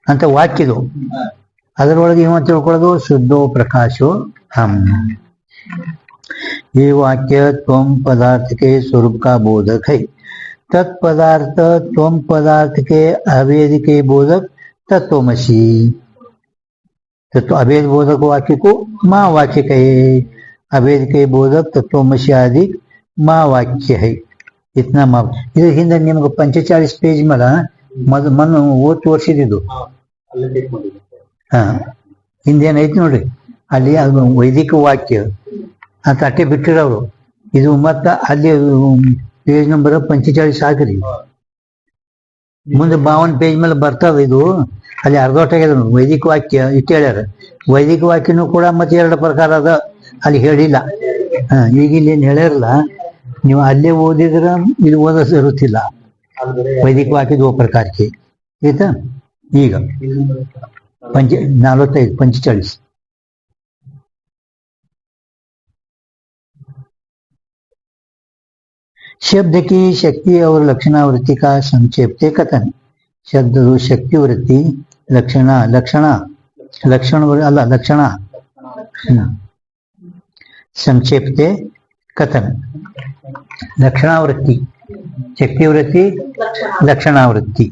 ಅಂತ ವಾಕ್ಯದು. ಅದರೊಳಗೆ ಇವ ತಿಳ್ಕೊಳ್ಳೋದು ಶುದ್ಧೋ ಪ್ರಕಾಶೋ ಹಂ. ये वाक्य त्वम पदार्थ के स्वरूप का बोधक है. तत्पदार्थ त्वम पदार्थ के अभेद के बोधक तत्वमसि. तत्व अभेद बोधक वाक्य को माँ वाक्य कहे. अभेद के बोधक तत्वमसि आदि माँ वाक्य है. इतना माँ ಇದು ಹಿಂದೆ ನಿಮ್ಗೆ 45 ಪೇಜ್ ಮೇಲೆ ಮನ್ನು ಓದ್ ತೋರಿಸಿದ್ದು. ಹಾ ಹಿಂದೇನೈತಿ ನೋಡ್ರಿ, ಅಲ್ಲಿ ಅದು ವೈದಿಕ ವಾಕ್ಯ ಅಂತ ಅಟ್ಟೆ ಬಿಟ್ಟಿರೋರು. ಇದು ಮತ್ತ ಅಲ್ಲಿ ಪೇಜ್ ನಂಬರ್ 45 ಹಾಕ್ರಿ. ಮುಂದೆ 52 ಪೇಜ್ ಮೇಲೆ ಬರ್ತದ. ಇದು ಅಲ್ಲಿ ಅರ್ಧೋಟಾಗ್ಯದ ವೈದಿಕ ವಾಕ್ಯ ಇಟ್ಟು ಹೇಳ್ಯಾರ. ವೈದಿಕ ವಾಕ್ಯನೂ ಕೂಡ ಮತ್ತೆ ಎರಡು ಪ್ರಕಾರ ಅದ, ಅಲ್ಲಿ ಹೇಳಿಲ್ಲ. ಈಗ ಇಲ್ಲಿ ಏನ್ ಹೇಳ್ಯಾರಲ್ಲ, ನೀವು ಅಲ್ಲೇ ಓದಿದ್ರ ಇಲ್ಲಿ ಓದೋದು ಇರುತ್ತಿಲ್ಲ. ವೈದಿಕ ವಾಕ್ಯ ದೋ ಪ್ರಕಾರಕ್ಕೆ ಆಯ್ತಾ. ಈಗ 45 शब्द की शक्ति और लक्षणावृत्ति का संक्षेप से कथन शब्द शक्ति वृत्ति लक्षणा लक्षणा लक्षण अಲ್ಲ ಲಕ್ಷಣ संक्षेप से कथन लक्षणावृत्ति शक्तिवृत्ति लक्षणावृत्ति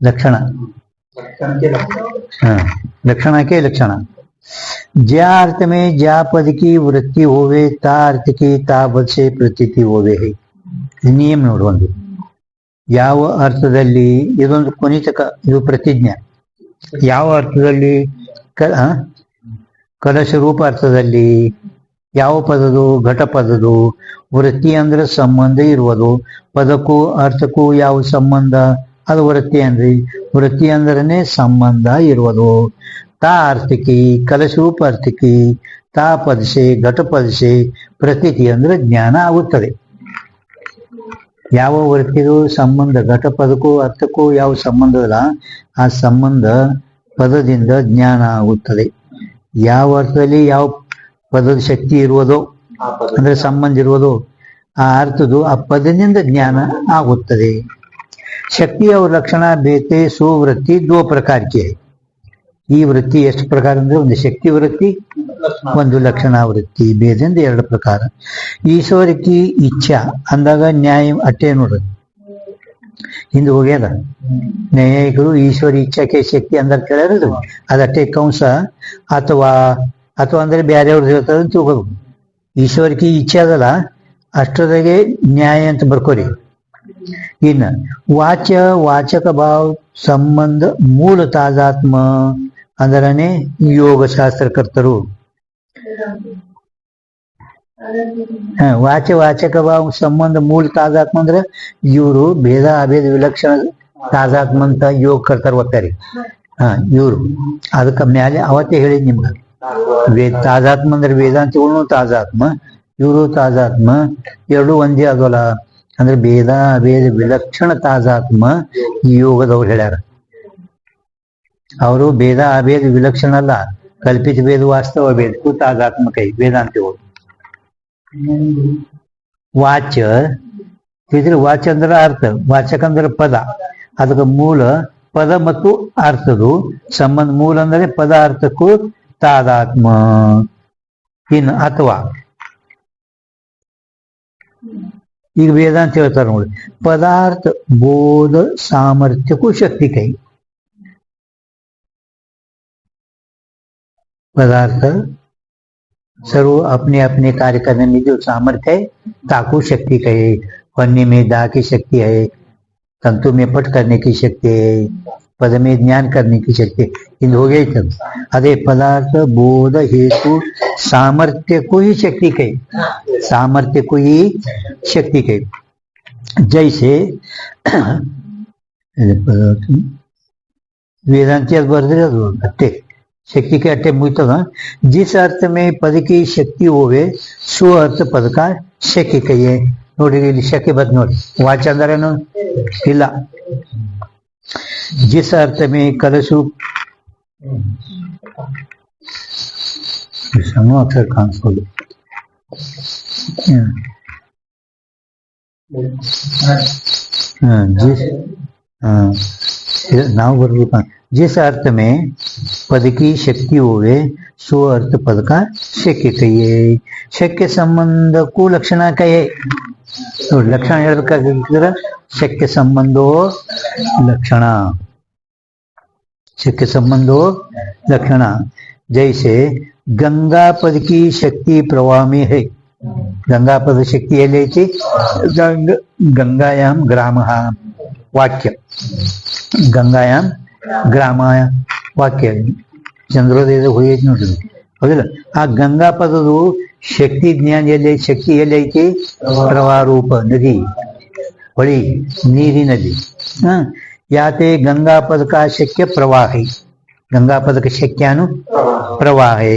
लक्षण लक्षण के लक्षण ज्या अर्थ में ज्या पद की वृत्ति होवे ता अर्थ की ता पद से प्रतीति होवे है नियम ನೋಡುವಂದು ಯಾವ ಅರ್ಥದಲ್ಲಿ ಇದೊಂದು ಕೊನಿತಕ ಇದು ಪ್ರತಿಜ್ಞೆ ಯಾವ ಅರ್ಥದಲ್ಲಿ ಕಲಶ ರೂಪ ಅರ್ಥದಲ್ಲಿ ಯಾವ ಪದದು ಘಟ ಪದದು ವೃತ್ತಿ ಅಂದ್ರೆ ಸಂಬಂಧ ಇರುವುದು ಪದಕ್ಕೂ ಅರ್ಥಕ್ಕೂ ಯಾವ ಸಂಬಂಧ ಅದು ವೃತ್ತಿ ಅಂದ್ರೆ ವೃತ್ತಿ ಅಂದ್ರನೇ ಸಂಬಂಧ ಇರುವುದು ತಾ ಅರ್ಥಕ್ಕೆ ಕಲಶ ರೂಪ ಅರ್ಥಕ್ಕೆ ತಾ ಪದಸೆ ಘಟ ಪದಸೆ ಪ್ರತೀತಿ ಅಂದ್ರೆ ಜ್ಞಾನ ಆಗುತ್ತದೆ ಯಾವ ವೃತ್ತಿಗೂ ಸಂಬಂಧ ಘಟ ಪದಕ್ಕೂ ಅರ್ಥಕ್ಕೂ ಯಾವ ಸಂಬಂಧವಿಲ್ಲ ಆ ಸಂಬಂಧ ಪದದಿಂದ ಜ್ಞಾನ ಆಗುತ್ತದೆ ಯಾವ ಅರ್ಥದಲ್ಲಿ ಯಾವ ಪದದ ಶಕ್ತಿ ಇರುವುದೋ ಅಂದ್ರೆ ಸಂಬಂಧ ಇರುವುದೋ ಆ ಅರ್ಥದ್ದು ಆ ಪದದಿಂದ ಜ್ಞಾನ ಆಗುತ್ತದೆ ಶಕ್ತಿ और लक्षण बेते सुवृत्ति दो प्रकार की है ಈ ವೃತ್ತಿ ಎಷ್ಟು ಪ್ರಕಾರ ಅಂದ್ರೆ ಒಂದು ಶಕ್ತಿ ವೃತ್ತಿ ಒಂದು ಲಕ್ಷಣ ವೃತ್ತಿ ಬೇದಿಂದ ಎರಡು ಪ್ರಕಾರ ಈಶ್ವರಕ್ಕೆ ಇಚ್ಛಾ ಅಂದಾಗ ನ್ಯಾಯ ಅಟ್ಟೆ ನೋಡ್ರಿ ಹಿಂದೆ ಹೋಗ್ಯದ ನ್ಯಾಯಿಕರು ಈಶ್ವರ ಇಚ್ಛಾಕ್ಕೆ ಶಕ್ತಿ ಅಂದಾಗ ಕೇಳಿರೋದು ಅದಟ್ಟೆ ಕಂಸ ಅಥವಾ ಅಥವಾ ಅಂದ್ರೆ ಬೇರೆಯವ್ರದ್ದು ಹೇಳ್ತಾರೆ ಅಂತ ತಿಳ್ಕೋದು ಈಶ್ವರಕ್ಕೆ ಇಚ್ಛೆ ಅದಲ್ಲ ಅಷ್ಟರದಾಗೆ ನ್ಯಾಯ ಅಂತ ಬರ್ಕೋರಿ ಇನ್ನು ವಾಚ್ಯ ವಾಚಕ ಭಾವ ಸಂಬಂಧ ಮೂಲ ತಾದಾತ್ಮ ಅಂದ್ರನೇ ಯೋಗಶಾಸ್ತ್ರಕರ್ತರು ವಾಚ್ಯ ವಾಚಕ ಭಾವ ಸಂಬಂಧ ಮೂಲ ತಾದಾತ್ಮ ಅಂದ್ರೆ ಇವರು ಭೇದ ಅಭೇದ ವಿಲಕ್ಷಣ ತಾದಾತ್ಮ ಅಂತ ಯೋಗ ಕರ್ತಾರ ಓದ್ತಾರೆ ಇವರು ಅದಕ್ಕೆ ಮ್ಯಾಲೆ ಅವತ್ತೇ ಹೇಳಿದ್ ನಿಮ್ಗೆ ತಾದಾತ್ಮ ಅಂದ್ರೆ ವೇದಾಂತಿಗಳು ತಾದಾತ್ಮ ಇವರು ತಾದಾತ್ಮ ಎರಡು ಒಂದೇ ಆಗೋಲ್ಲ ಅಂದ್ರೆ ಭೇದ ಅಭೇದ ವಿಲಕ್ಷಣ ತಾದಾತ್ಮ ಯೋಗದವ್ರು ಹೇಳ್ಯಾರ ಅವರು ಭೇದ ಅಭೇದ ವಿಲಕ್ಷಣ ಅಲ್ಲ ಕಲ್ಪಿತ ಭೇದ ವಾಸ್ತವ ಭೇದಕ್ಕೂ ತಾದಾತ್ಮಕ ವೇದಾಂತಿಗಳು ವಾಚ್ಯ ಇದ್ರೆ ವಾಚ್ಯ ಅಂದ್ರೆ ಅರ್ಥ ವಾಚಕ ಅಂದ್ರೆ ಪದ ಅದಕ್ಕೆ ಮೂಲ ಪದ ಮತ್ತು ಅರ್ಥದು ಸಂಬಂಧ ಮೂಲ ಅಂದ್ರೆ ಪದ ಅರ್ಥಕ್ಕೂ ತಾದಾತ್ಮ ಇನ್ನು ಅಥವಾ ಈಗ ವೇದಾಂತ ಹೇಳ್ತಾರೆ ನೋಡಿ पदार्थ बोध सामर्थ्य को शक्ति कही पदार्थ सर्व अपने अपने कार्य करने में जो सामर्थ्य है ताकू शक्ति कहे पन्ने में दा की शक्ति है तंतु में पट करने की शक्ति है पद में ज्ञान करने की शक्ति इन हो गई तब अरे पदार्थ बोध हेतु सामर्थ्य को ही शक्ति कहे सामर्थ्य को ही शक्ति कहे जैसे वेदांति बरदे अट्टे शक्ति के अट्टे मुझतದ जिस अर्थ में पद की शक्ति होवे सो अर्थ पद का शक्ति कहिए ನೋಡಿ ಇಲ್ಲಿ ಶಕ್ತಿ ಬದ್ ನೋಡಿ ವಾಚ ಅಂದ್ರೇನು ಇಲ್ಲ जिस अर्थ में कलशु अक्षर कांसोल जिस अर्थ में पद की शक्ति होवे सो अर्थ पद का शक्य कहिए शक्य संबंध को लक्षण कहे तो लक्षण ಹೇಳ್ಬೇಕಾಗಿದ್ರೆ शक्य संबंधो लक्षण शक्य संबंधो लक्षण जैसे गंगा पद की शक्ति प्रवाह में है गंगा पद शक्ति है लेके गंगायाम ग्रामः वाक्य गंगायाम ग्रामाय वाक्य चंद्रोदय हुए ನೋಡಿ ಹೌದಿಲ್ಲ ಆ ಗಂಗಾ ಪದದು ಶಕ್ತಿ ಜ್ಞಾನ ಎಲ್ಲಿ ಶಕ್ತಿ ಎಲ್ಲಿ ಐತಿ ಪ್ರವಾಹ ರೂಪ ನದಿ ಹೊಳಿ ನೀರಿನಲ್ಲಿ ಯಾತೆ गंगा पद का शक्य प्रवाह है गंगा पद का शक्यानु प्रवाह है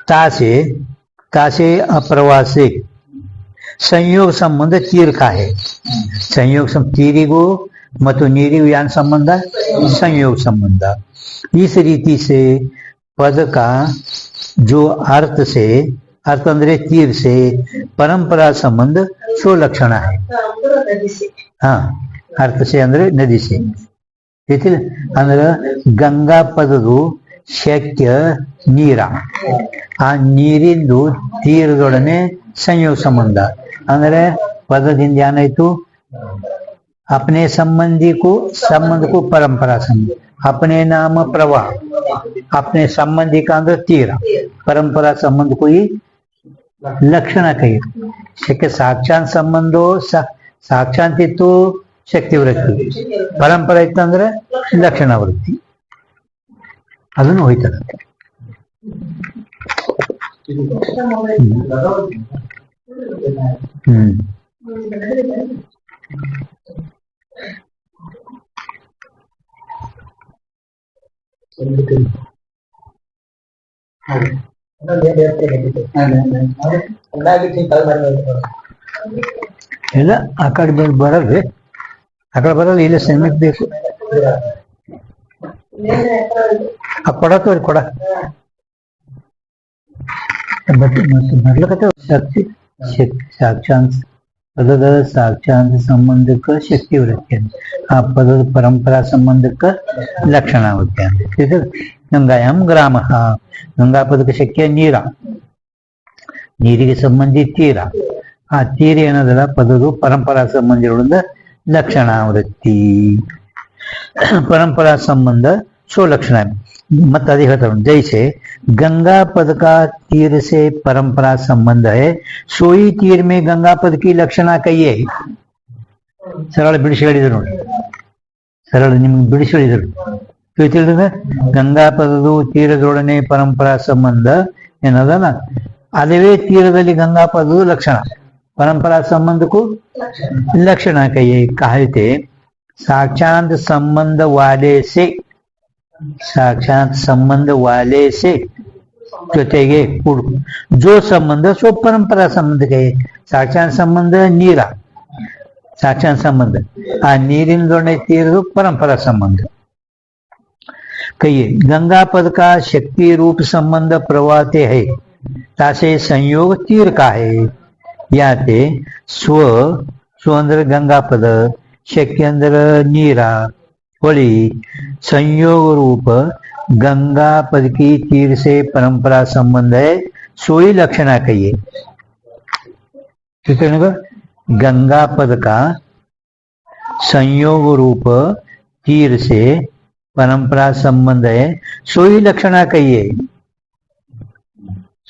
तासे तासे अप्रवाह से संयोग संबंध तीर का है संयोग तीरिगो ಮತ್ತು ನೀರಿಗೂ यान संबंध संयोग संबंध इस रीति से पद का जो अर्थ से अर्थ अंदरे तीर से परंपरा संबंध सो लक्षण आहे. हा अर्थ से ಅಂದ್ರೆ ನದಿ से ಗೊತ್ತಿಲ್ಲ ಅಂದ್ರೆ ಗಂಗಾ ಪದದು ಶಕ್ಯ ನೀರ ಆ ನೀರಿಂದು ತೀರದೊಡನೆ ಸಂಯೋಗ ಸಂಬಂಧ ಅಂದ್ರೆ ಪದದಿಂದ ಏನಾಯ್ತು अपने संबंधी को संबंध को परंपरा संबंध अपने नाम प्रवाह अपने संबंधी का अंदर तीर परंपरा संबंध को ही लक्षण कही शक्य साक्षात संबंधो साक्षात इತ್ತು ಶಕ್ತಿ ವೃತ್ತಿ ಪರಂಪರೆ ಇತ್ತಂದ್ರೆ ಲಕ್ಷಣ ವೃತ್ತಿ ಅದನ್ನು ಹೋಯ್ತದೆ. ಇಲ್ಲ ಆ ಕಡೆ ಬರಲ್ರಿ ಆ ಕಡೆ ಬರಲ್ಲ ಇಲ್ಲ ಸೆಮಿಕ್ ಬೇಕು ಆ ಕೊಡ ತೋರಿ ಕೊಡ ಬರ್ಲಕತ್ತ ಶಕ್ತಿ ಸಾಕ್ಷಾತ್ ಪದದ ಸಾಕ್ಷಾತ್ ಸಂಬಂಧಕ್ಕೆ ಶಕ್ತಿ ವೃತ್ತಿ ಅಂತ ಆ ಪದದ ಪರಂಪರಾ ಸಂಬಂಧಕ್ಕೆ ಲಕ್ಷಣ ವೃತ್ತಿ ಅಂತ. ಗಂಗಾಯಾಮ್ ಗ್ರಾಮ ಗಂಗಾ ಪದಕ್ಕೆ ಶಕ್ತಿಯ ನೀರ ನೀರಿಗೆ ಸಂಬಂಧಿ ತೀರ ಆ ತೀರ ಏನದಲ್ಲ ಪದದು ಪರಂಪರಾ ಸಂಬಂಧಿಗಳಿಂದ ಲಕ್ಷಣ ವೃತ್ತಿ परंपरा संबंध सो लक्षण है मत अधिक जैसे गंगा पद का तीर से परंपरा संबंध है सोई तीर में गंगा पद की लक्षणा कहिए सरल बिಡಿಸಿಹೇಳಿದ್ರು ನೋಡಿ सरल ನಿಮಗೆ ಬಿಡಿಸಿಹೇಳಿದ್ರು ತಿಳಿದಿದೆ ಗಂಗಾ ಪದದು ತೀರದೊಡನೆ ಪರಂಪರಾ ಸಂಬಂಧ ಏನದಲ್ಲ ಅದೇ ತೀರದಲ್ಲಿ ಗಂಗಾ ಪದದು ಲಕ್ಷಣ परंपरा संबंध को लक्षण कहिए कहते साक्षात संबंध वाले से साक्षात संबंध वाले से ಜೊತೆಗೆ जो संबंध सो परंपरा संबंध कहे साक्षात संबंध नीरा साक्षात संबंध आ ನೀರಿನ ತೀರದು परंपरा संबंध कहिए गंगा पद का शक्ति रूप संबंध प्रवाहते है तासे संयोग तीर का है याते स्व स्व अंदर गंगा पद शक्ति अंदर नीरा होली संयोग रूप गंगा पद की तीर से परंपरा संबंध है सोई लक्षणा कहिए गंगा पद का संयोग रूप तीर से परंपरा संबंध है सोई लक्षणा कहिए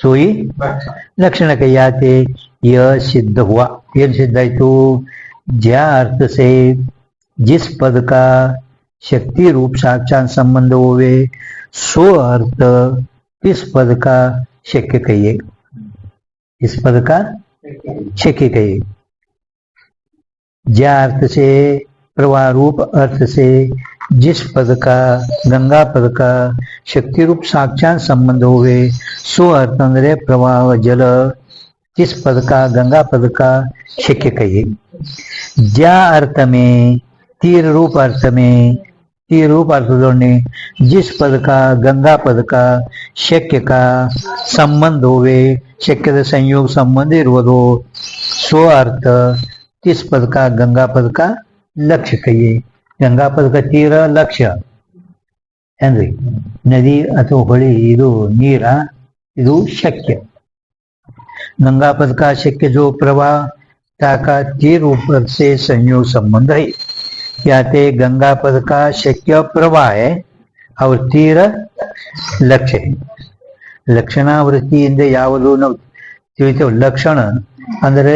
सोई लक्षण कहियाते यह सिद्ध हुआ यह सिद्ध है तो ज्या अर्थ से जिस पद का शक्ति रूप साक्षात संबंध होवे सो अर्थ इस पद का शक्य कहिए इस पद का शक्य कहिए ज्या अर्थ से प्रवाह रूप अर्थ से जिस पद का गंगा पद का शक्ति रूप साक्षात संबंध हुए सो अर्थ अंदर प्रवाह जल जिस पद का गंगा पद का शक्य कहिए ज्या अर्थ में तीर रूप अर्थ में तीर रूप अर्थ जोड़ने जिस पद का गंगा पद का शक्य का संबंध होवे शक्य संयोग संबंध इरुवदो सो अर्थ इस पद का गंगा पद का लक्ष्य कहिए गंगा पद का ತೀರ ಲಕ್ಷ್ಯ ಏನ್ರಿ ನದಿ ಅಥವಾ ಹೊಳಿ ಇದು ನೀರ ಇದು ಶಕ್ಯ गंगा पद का शक्य जो प्रवाह का तीर ऊपर से संयोग संबंध है याते गंगा पद का शक्य प्रवाह है और तीर लक्ष्य है ಲಕ್ಷಣಾವೃತ್ತಿಯಿಂದ ಯಾವುದು ನಾವು ತಿಳಿತೇವೆ ಲಕ್ಷಣ ಅಂದರೆ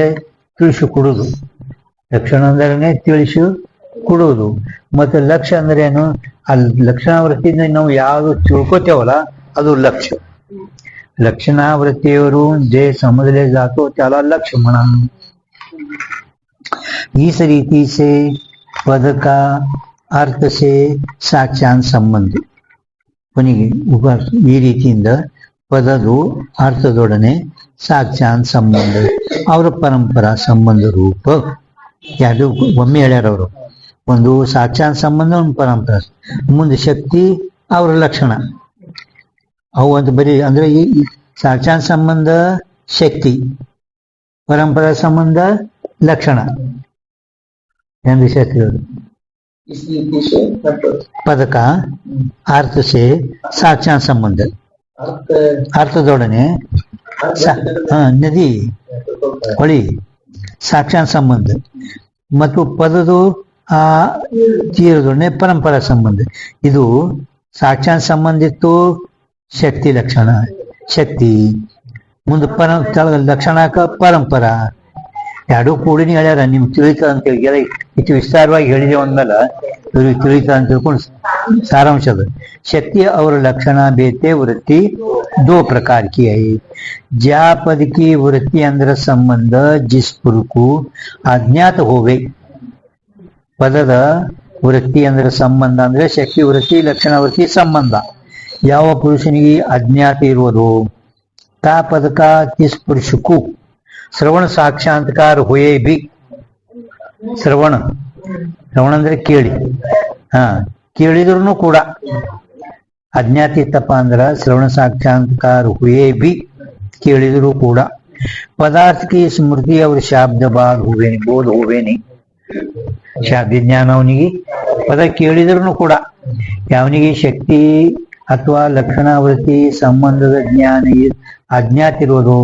ತಿಳಿಸಿಕೊಡುವುದು ಲಕ್ಷಣ ಅಂದ್ರೆ ತಿಳಿಸಿ ಕೊಡುವುದು ಮತ್ತೆ ಲಕ್ಷ್ಯ ಅಂದ್ರೆ ಏನು ಆ ಲಕ್ಷಣಾವೃತ್ತಿಯಿಂದ ನಾವು ಯಾವುದು ತಿಳ್ಕೊತೇವಲ್ಲ ಅದು लक्ष्य लक्षणावृत्तीवरून जे समजले जातो त्याला लक्ष्य म्हणा इस रीति से पद का अर्थ से साक्षात संबंध ಕೊನೆಗೆ ಈ ರೀತಿಯಿಂದ ಪದದು ಅರ್ಥದೊಡನೆ ಸಾಕ್ಷಾತ್ ಸಂಬಂಧ ಅವರ ಪರಂಪರಾ ಸಂಬಂಧ ರೂಪ ಯಾರು ಒಮ್ಮೆ ಹೇಳ್ಯಾರ ಅವರು ಒಂದು ಸಾಕ್ಷಾತ್ ಸಂಬಂಧ ಒಂದು ಪರಂಪರಾ ಮುಂದೆ ಶಕ್ತಿ ಅವರ ಲಕ್ಷಣ ಅವು ಅಂತ ಬರೀ ಅಂದ್ರೆ ಈ ಸಾಕ್ಷಾತ್ ಸಂಬಂಧ ಶಕ್ತಿ, ಪರಂಪರಾ ಸಂಬಂಧ ಲಕ್ಷಣ ಎಂದು ಶಕ್ತಿಗಳು. इसी रीति से मतलब ಪದ का अर्थ से साक्षात संबंध, अर्थ ಅರ್ಥದೊಡನೆ ನದಿ ಹೊಳಿ ಸಾಕ್ಷಾತ್ ಸಂಬಂಧ ಮತ್ತು ಪದದ ಆ ತೀರದೊಡನೆ ಪರಂಪರಾ ಸಂಬಂಧ. ಇದು ಸಾಕ್ಷಾತ್ ಸಂಬಂಧ ಇತ್ತು ಶಕ್ತಿ ಲಕ್ಷಣ, ಶಕ್ತಿ ಮುಂದೆ ಲಕ್ಷಣಕ ಪರಂಪರಾ ಎರಡೂ ಕೂಡಿನ ಹೇಳ್ಯಾರ. ನಿಮ್ಗೆ ತಿಳಿತ ಅಂತ ಹೇಳಿ ಇಷ್ಟು ವಿಸ್ತಾರವಾಗಿ ಹೇಳಿದೆ ಅಂದ್ಮೇಲೆ ಇವ್ರಿಗೆ ತಿಳಿತ ಅಂತ ತಿಳ್ಕೊಂಡು सारांश है। शक्ति और लक्षण बेते वृत्ति दो प्रकार की है। ज्या पद की वृत्ति अंदर संबंध जिस पुरुष को अज्ञात होवे, पदದ ವೃತ್ತಿ ಅಂದ್ರೆ ಸಂಬಂಧ ಅಂದ್ರೆ ಶಕ್ತಿ ವೃತ್ತಿ ಲಕ್ಷಣ ವೃತ್ತಿ ಸಂಬಂಧ ಯಾವ ಪುರುಷನಿಗೆ ಅಜ್ಞಾತ ಇರುವುದು ತಾ ಪದಕ जिस पुरुष को श्रवण साक्षात्कार हुए भी, ಶ್ರವಣ ಅಂದ್ರೆ ಕೇಳಿ, ಕೇಳಿದ್ರು ಕೂಡ ಅಜ್ಞಾತ ಇತ್ತಪ್ಪ ಅಂದ್ರ ಶ್ರವಣ साक्षात्कार हुए भी ಕೇಳಿದ್ರು ಕೂಡ पदार्थ की स्मृति और शब्द बोध हुए नहीं, ಶಾಬ್ದ ಜ್ಞಾನ ಅವನಿಗೆ ಪದ ಕೇಳಿದ್ರು ಕೂಡ ಅವನಿಗೆ ಶಕ್ತಿ ಅಥವಾ ಲಕ್ಷಣ ವೃತ್ತಿ ಸಂಬಂಧದ ಜ್ಞಾನ ಅಜ್ಞಾತ ಇರೋದು,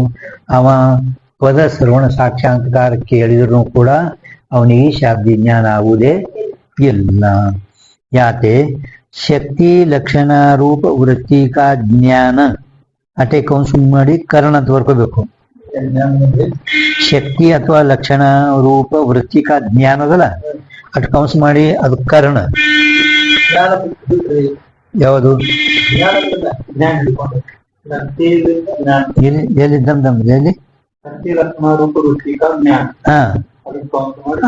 ಅವ ಪದ ಶ್ರವಣ ಸಾಕ್ಷಾತ್ಕಾರ ಕೇಳಿದ್ರು ಕೂಡ ಅವನಿಗೆ ಶಾಬ್ದ ಜ್ಞಾನ ಆಗುವುದೇ ಇಲ್ಲ. ಯಾತೆ ಶಕ್ತಿ ಲಕ್ಷಣ ರೂಪ ವೃತ್ತಿ ಕಾ ಜ್ಞಾನ ಅಟೆ ಕೌನ್ಸ್ ಮಾಡಿ ಕರ್ಣ ತೋರ್ಕೋಬೇಕು. ಶಕ್ತಿ ಅಥವಾ ಲಕ್ಷಣ ರೂಪ ವೃತ್ತಿ ಕಾ ಜ್ಞಾನ ಅದಲ್ಲ ಅಟ್ ಕೌನ್ಸ್ ಮಾಡಿ ಅದು ಕರ್ಣ. ಯಾವುದು ಎಲ್ಲಿ ಎಲ್ಲಿ ಹಾ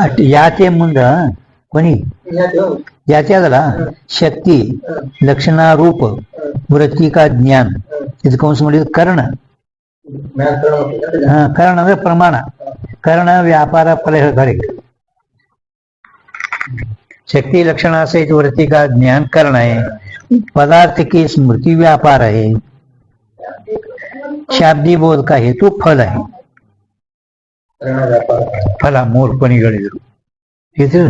ಅಟ್ ಯಾತೆ ಮುಂದ ಕೊನಿ ಯಾತೆ ಅದಲ್ಲ ಶಕ್ತಿ ಲಕ್ಷಣ ರೂಪ ವೃತ್ತಿ ಕಾ ಜ್ಞಾನ ಇದು ಕೌನ್ಸ್ ಮಾಡಿದ ಕರ್ಣ. कर्ण ಅಂದ್ರೆ ಪ್ರಮಾಣ, कर्ण व्यापार फल ಹೇಳ್ತಾರೆ. शक्ति लक्षण सहित वृत्ति का ज्ञान कर्ण है, पदार्थ की स्मृति व्यापार है, शाब्दी बोध का हेतु फल है. ಫಲ ಮೂರು ಕೊನೆಗಳಿದ್ರು ಇದು